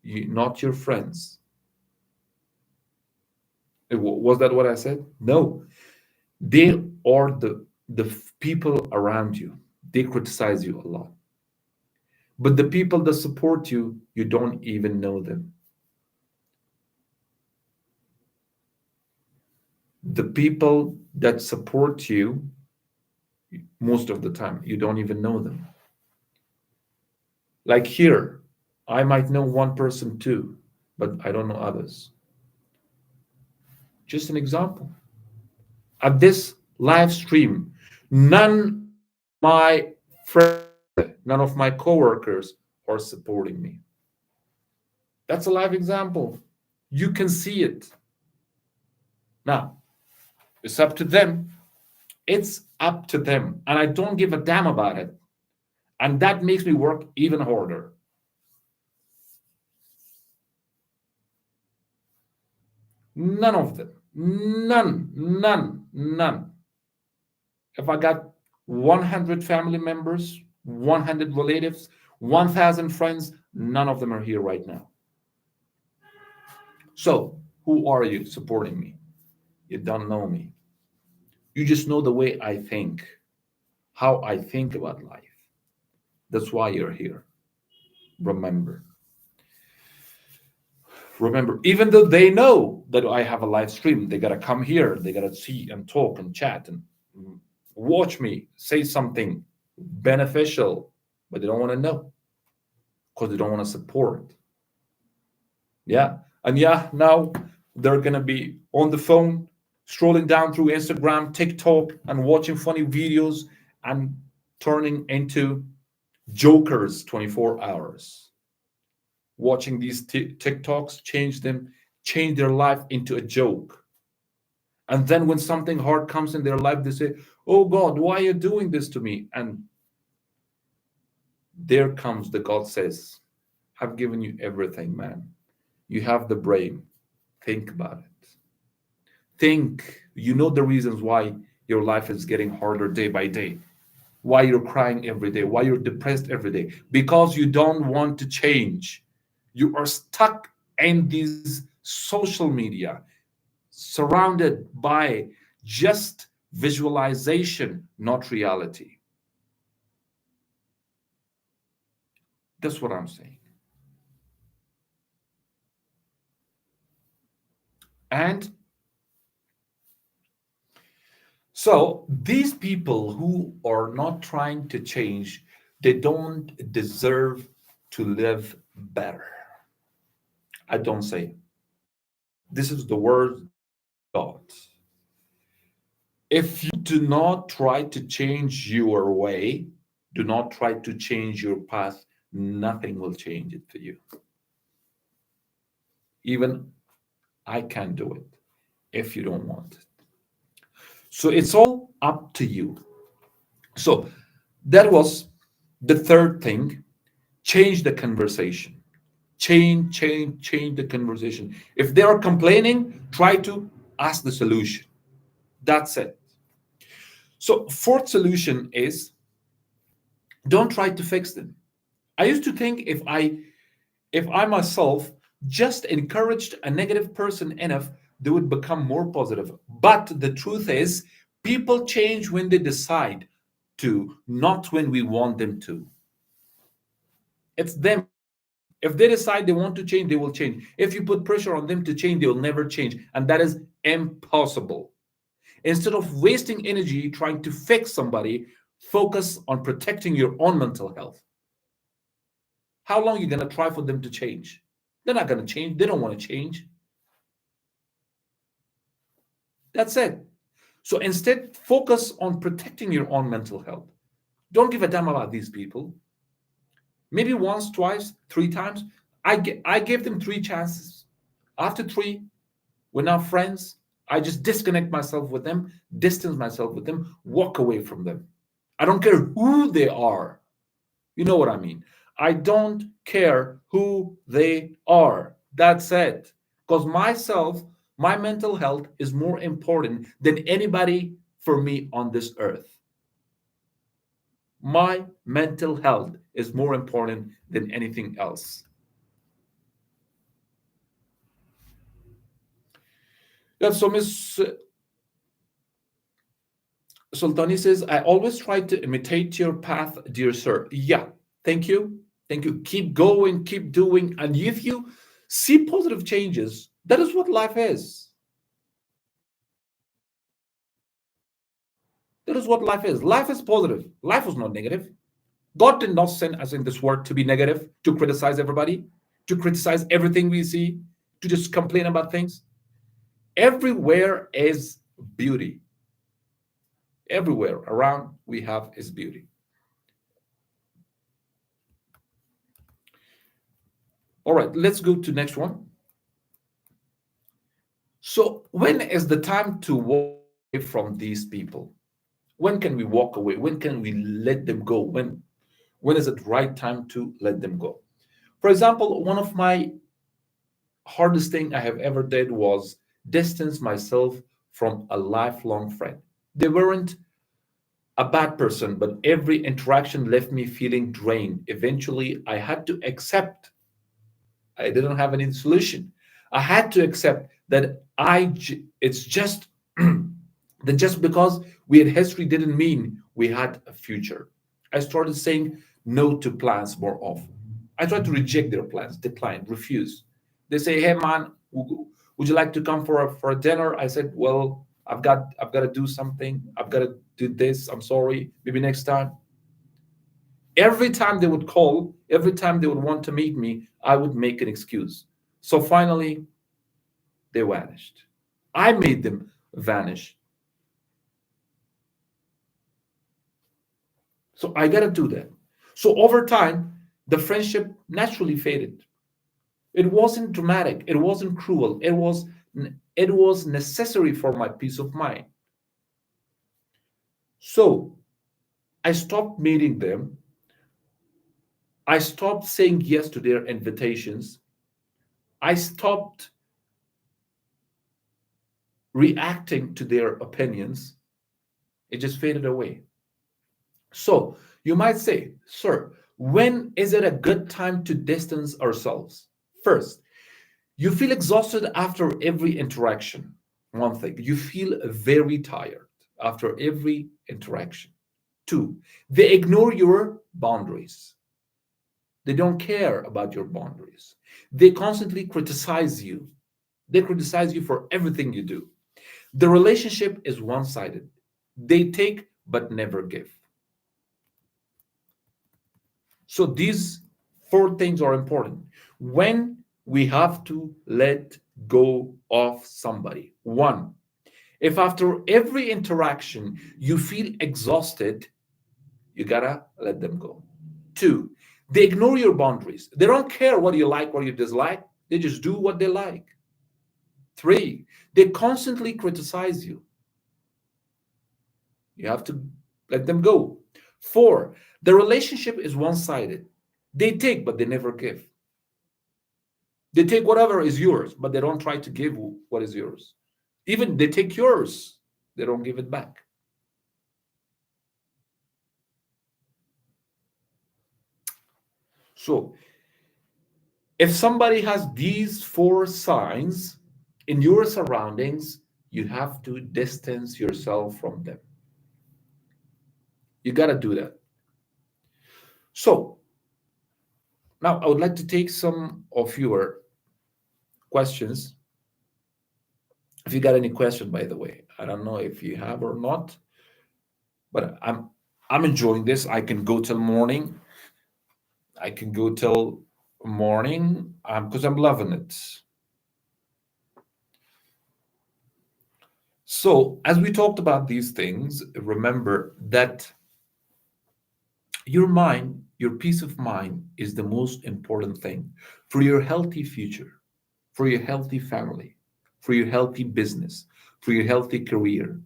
not your friends. Was that what I said? No. They are the people around you. They criticize you a lot. But the people that support you, you don't even know them. The people that support you, most of the time, you don't even know them. Like here, I might know one person too, but I don't know others. Just an example. At this live stream, none of my friends, none of my coworkers are supporting me. That's a live example. You can see it. Now, it's up to them. It's up to them. And I don't give a damn about it. And that makes me work even harder. None of them. None, none, none. If I got 100 family members, 100 relatives, 1,000 friends, none of them are here right now. So, who are you supporting me? You don't know me. You just know the way I think, how I think about life. That's why you're here. Remember. Remember, even though they know that I have a live stream, they got to come here, they got to see and talk and chat and watch me say something beneficial, but they don't want to know because they don't want to support. Yeah. And yeah, now they're going to be on the phone, scrolling down through Instagram, TikTok, and watching funny videos and turning into jokers 24 hours. Watching these TikToks change their life into a joke. And then when something hard comes in their life, they say, "Oh God, why are you doing this to me?" And there comes the God says, "I've given you everything, man. You have the brain. Think about it. Think. You know the reasons why your life is getting harder day by day, why you're crying every day, why you're depressed every day, because you don't want to change. You are stuck in these social media, surrounded by just visualization, not reality. That's what I'm saying. And so these people who are not trying to change, they don't deserve to live better. I don't say. This is the word God. If you do not try to change your way, do not try to change your path, nothing will change it for you. Even I can't do it if you don't want it. So it's all up to you. So that was the third thing. Change the conversation. Change the conversation. If they are complaining, try to ask the solution. That's it. So fourth solution is don't try to fix them. I used to think if I myself just encouraged a negative person enough, they would become more positive. But the truth is, people change when they decide to, not when we want them to. It's them. If they decide they want to change, they will change. If you put pressure on them to change, they will never change. And that is impossible. Instead of wasting energy trying to fix somebody, focus on protecting your own mental health. How long are you going to try for them to change? They're not going to change. They don't want to change. That's it. So instead, focus on protecting your own mental health. Don't give a damn about these people. Maybe once, twice, three times. I gave them three chances. After three, we're now friends. I just disconnect myself with them, distance myself with them, walk away from them. I don't care who they are. You know what I mean? I don't care who they are. That's it. Because myself, my mental health is more important than anybody for me on this earth. My mental health is more important than anything else. Yeah, so Miss Sultani says, I always try to imitate your path, dear sir. Yeah, thank you. Thank you. Keep going, keep doing. And if you see positive changes, that is what life is. That is what life is. Life is positive. Life was not negative. God did not send us in this world to be negative, to criticize everybody, to criticize everything we see, to just complain about things. Everywhere is beauty. Everywhere around we have is beauty. All right, let's go to next one. So when is the time to walk away from these people? When can we walk away? When can we let them go? When is it right time to let them go? For example, one of my hardest thing I have ever did was distance myself from a lifelong friend. They weren't a bad person, but every interaction left me feeling drained. Eventually, I had to accept I didn't have any solution. I had to accept that it's just that just because we had history didn't mean we had a future. I started saying no to plans more often. I tried to reject their plans, decline, refuse. They say, "Hey man, would you like to come for a dinner?" I said, "Well, I've got to do something. I've got to do this. I'm sorry. Maybe next time." Every time they would call, every time they would want to meet me, I would make an excuse. So finally, they vanished. I made them vanish. So I got to do that. So over time, the friendship naturally faded. It wasn't dramatic, it wasn't cruel, it was necessary for my peace of mind. So I stopped meeting them. I stopped saying yes to their invitations. I stopped reacting to their opinions. It just faded away. So you might say, sir, when is it a good time to distance ourselves? First, you feel exhausted after every interaction. One thing, you feel very tired after every interaction. Two, they ignore your boundaries. They don't care about your boundaries. They constantly criticize you. They criticize you for everything you do. The relationship is one sided. They take but never give. So these four things are important. When we have to let go of somebody, one, if after every interaction you feel exhausted, you gotta let them go. Two, they ignore your boundaries. They don't care what you like or you dislike, they just do what they like. Three, they constantly criticize you. You have to let them go. Four, the relationship is one sided. They take, but they never give. They take whatever is yours, but they don't try to give what is yours. Even they take yours, they don't give it back. So, if somebody has these four signs in your surroundings, you have to distance yourself from them. You got to do that. So, now I would like to take some of your questions. If you got any question, by the way, I don't know if you have or not, but I'm enjoying this. I can go till morning. I can go till morning because I'm loving it. So, as we talked about these things, remember that your mind, your peace of mind is the most important thing for your healthy future, for your healthy family, for your healthy business, for your healthy career.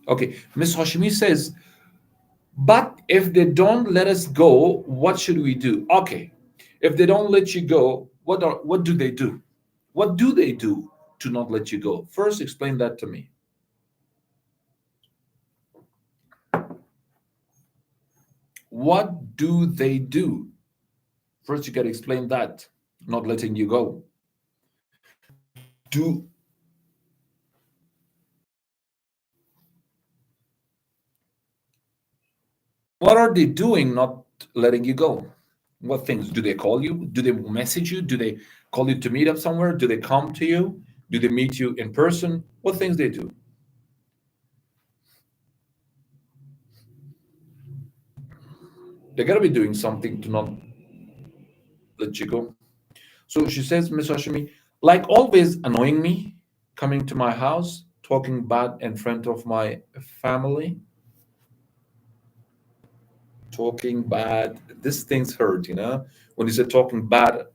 Okay, Miss Hashimi says, but if they don't let us go, what should we do? Okay, if they don't let you go, what do they do? What do they do to not let you go? First, explain that to me. What do they do? First, you got to explain that. not letting you go. Do what are they doing not letting you go? What things? Do they call you? Do they message you? Do they call you to meet up somewhere? Do they come to you? Do they meet you in person? What things they do? They gotta be doing something to not let you go. So she says, Miss Hashimi, like always annoying me, coming to my house, talking bad in front of my family, talking bad. This things hurt, when you say talking bad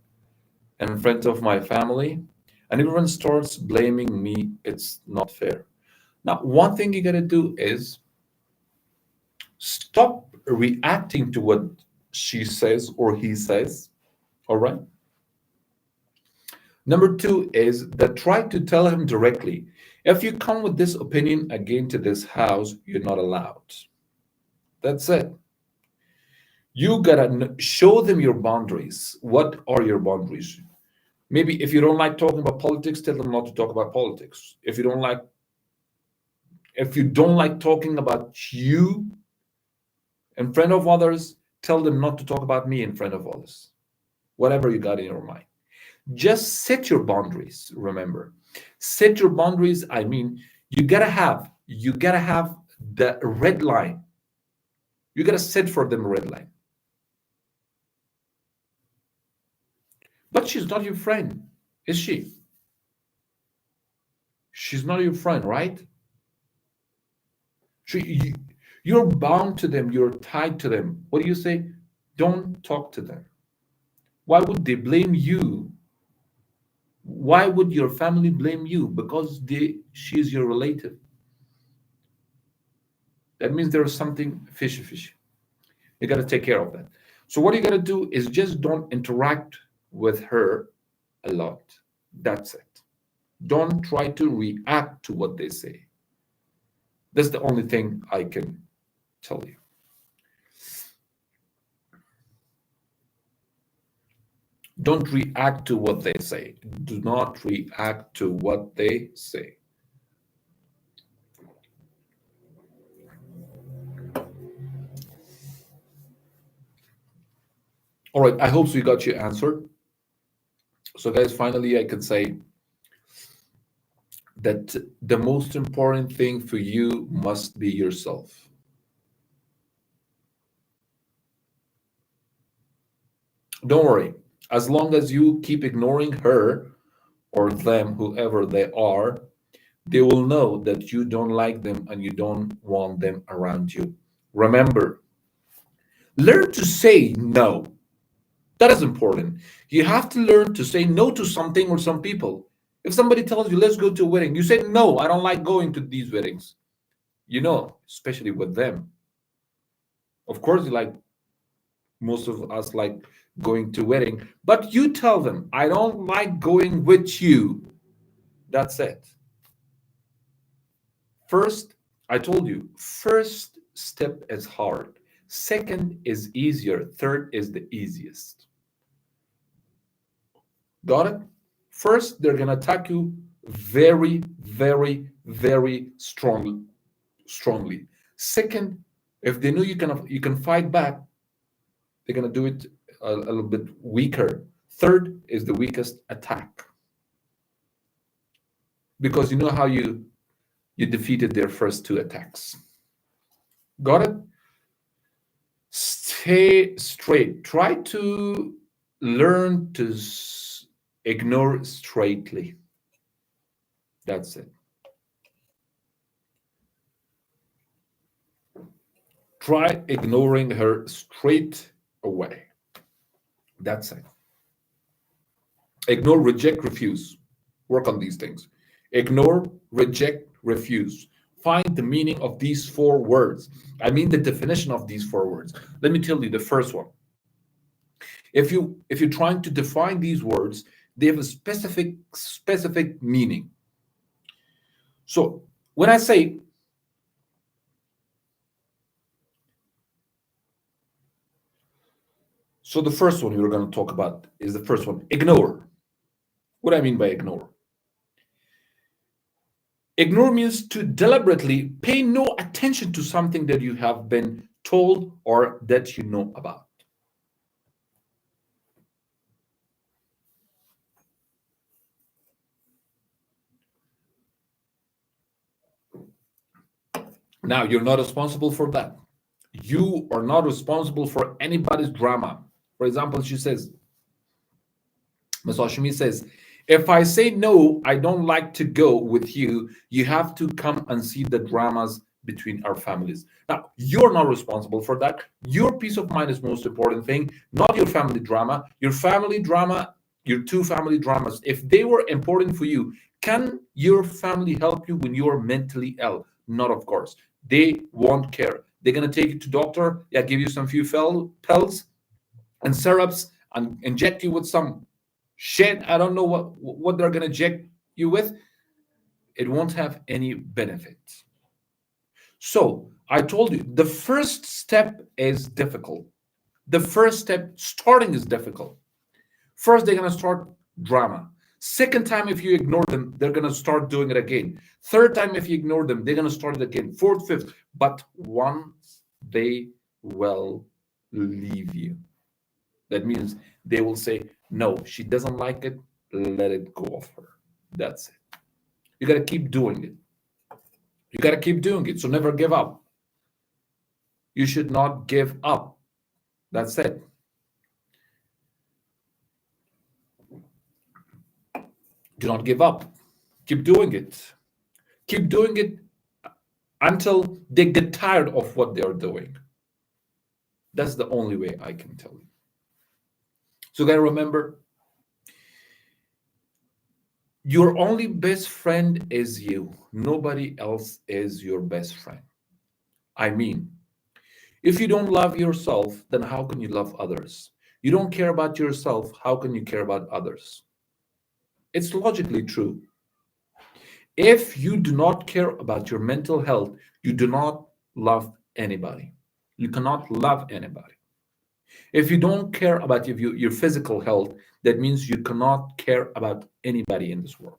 in front of my family, and everyone starts blaming me. It's not fair. Now, one thing you gotta do is stop reacting to what she says or he says. All right. Number two is that try to tell him directly. If you come with this opinion again to this house, you're not allowed. That's it. You gotta show them your boundaries. What are your boundaries? Maybe if you don't like talking about politics, tell them not to talk about politics. If you don't like talking about you in front of others, tell them not to talk about me in front of others. Whatever you got in your mind. Just set your boundaries, remember. Set your boundaries. I mean, you gotta have the red line. You gotta set for them a red line. But she's not your friend, is she? She's not your friend, right? You're bound to them, you're tied to them. What do you say? Don't talk to them. Why would they blame you? Why would your family blame you? Because she's your relative. That means there is something fishy, fishy. You got to take care of that. So what you got to do is just don't interact with her a lot. That's it. Don't try to react to what they say. That's the only thing I can tell you. Don't react to what they say. Do not react to what they say. All right, I hope so you got your answer. So, guys, finally, I can say that the most important thing for you must be yourself. Don't worry. As long as you keep ignoring her or them, whoever they are, they will know that you don't like them and you don't want them around you. Remember, learn to say no. That is important. You have to learn to say no to something or some people. If somebody tells you, let's go to a wedding, you say, no, I don't like going to these weddings. Especially with them. Of course, like most of us like going to wedding, but you tell them, I don't like going with you. That's it. First, I told you, first step is hard. Second is easier. Third is the easiest. Got it? First, they're gonna attack you very, very, very strongly. Second, if they know you can fight back, they're gonna do it a little bit weaker. Third is the weakest attack because you know how you defeated their first two attacks. Got it? Stay straight. Try to learn to ignore straightly. That's it. Try ignoring her straight away. That's it. Ignore, reject, refuse. Work on these things. Ignore, reject, refuse. Find the meaning of these four words. I mean the definition of these four words. Let me tell you the first one. If you're trying to define these words, they have a specific meaning. So when I say So the first one we're going to talk about is the first one, ignore. What do I mean by ignore? Ignore means to deliberately pay no attention to something that you have been told or that you know about. Now, you're not responsible for that. You are not responsible for anybody's drama. For example, she says, Ms. Hashimi says, if I say no, I don't like to go with you, you have to come and see the dramas between our families. Now, you're not responsible for that. Your peace of mind is most important thing, not your family drama. Your family drama, your two family dramas, if they were important for you, can your family help you when you're mentally ill? Not, of course. They won't care. They're gonna take you to doctor, yeah, give you some few pills and syrups and inject you with some shit. I don't know what they're gonna inject you with. It won't have any benefit. So I told you the first step is difficult. The first step starting is difficult. First, they're gonna start drama. Second time, if you ignore them, they're gonna start doing it again. Third time, if you ignore them, they're gonna start it again. Fourth, fifth. But once they will leave you. That means they will say, no, she doesn't like it, let it go off her. That's it. You got to keep doing it. You got to keep doing it. So never give up. You should not give up. That's it. Do not give up. Keep doing it. Keep doing it until they get tired of what they are doing. That's the only way I can tell you. So, gotta remember, your only best friend is you. Nobody else is your best friend. I mean, if you don't love yourself, then how can you love others? You don't care about yourself, how can you care about others? It's logically true. If you do not care about your mental health, you do not love anybody. You cannot love anybody. If you don't care about your physical health, that means you cannot care about anybody in this world.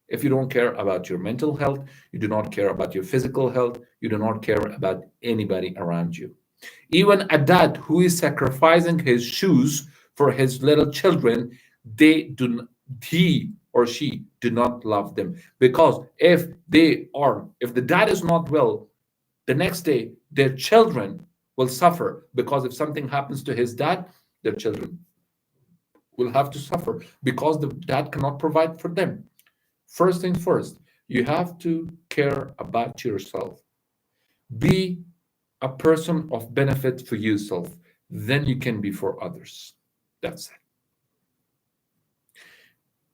If you don't care about your mental health, you do not care about your physical health, you do not care about anybody around you. Even a dad who is sacrificing his shoes for his little children, they do he or she do not love them, because if the dad is not well, the next day their children will suffer, because if something happens to his dad, their children will have to suffer because the dad cannot provide for them. First things first, you have to care about yourself. Be a person of benefit for yourself. Then you can be for others. That's it.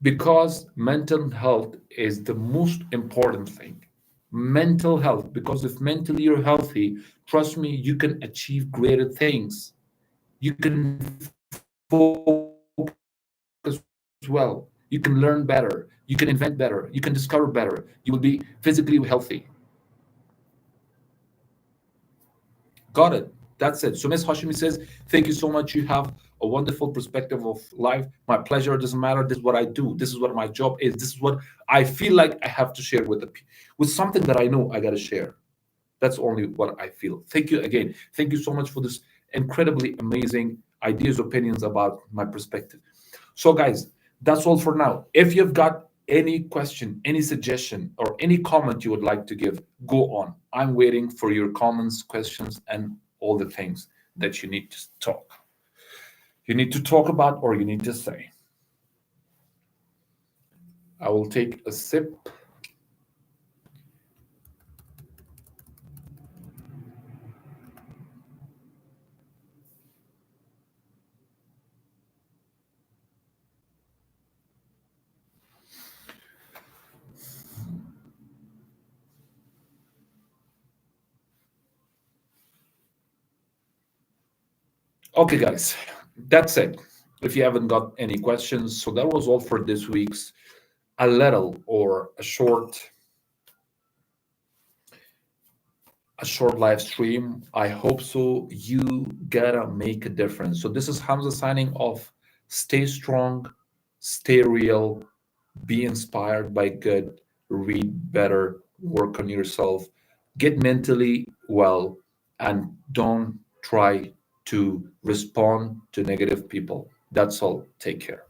Because mental health is the most important thing. Mental health, because if mentally you're healthy, trust me, you can achieve greater things. You can focus well. You can learn better. You can invent better. You can discover better. You will be physically healthy. Got it. That's it. So Ms. Hashimi says, thank you so much. You have a wonderful perspective of life. My pleasure. It doesn't matter. This is what I do. This is what my job is. This is what I feel like I have to share with something that I know I got to share. That's only what I feel. Thank you again. Thank you so much for this incredibly amazing ideas, opinions about my perspective. So, guys, that's all for now. If you've got any question, any suggestion, or any comment you would like to give, go on. I'm waiting for your comments, questions, and all the things that you need to talk. You need to talk about, or you need to say. I will take a sip. Okay, guys, that's it. If you haven't got any questions, so that was all for this week's a little or a short a short live stream. I hope so. You gotta make a difference. So this is Hamza signing off. Stay strong, stay real, be inspired by good, read better, work on yourself, get mentally well, and don't try to respond to negative people. That's all. Take care.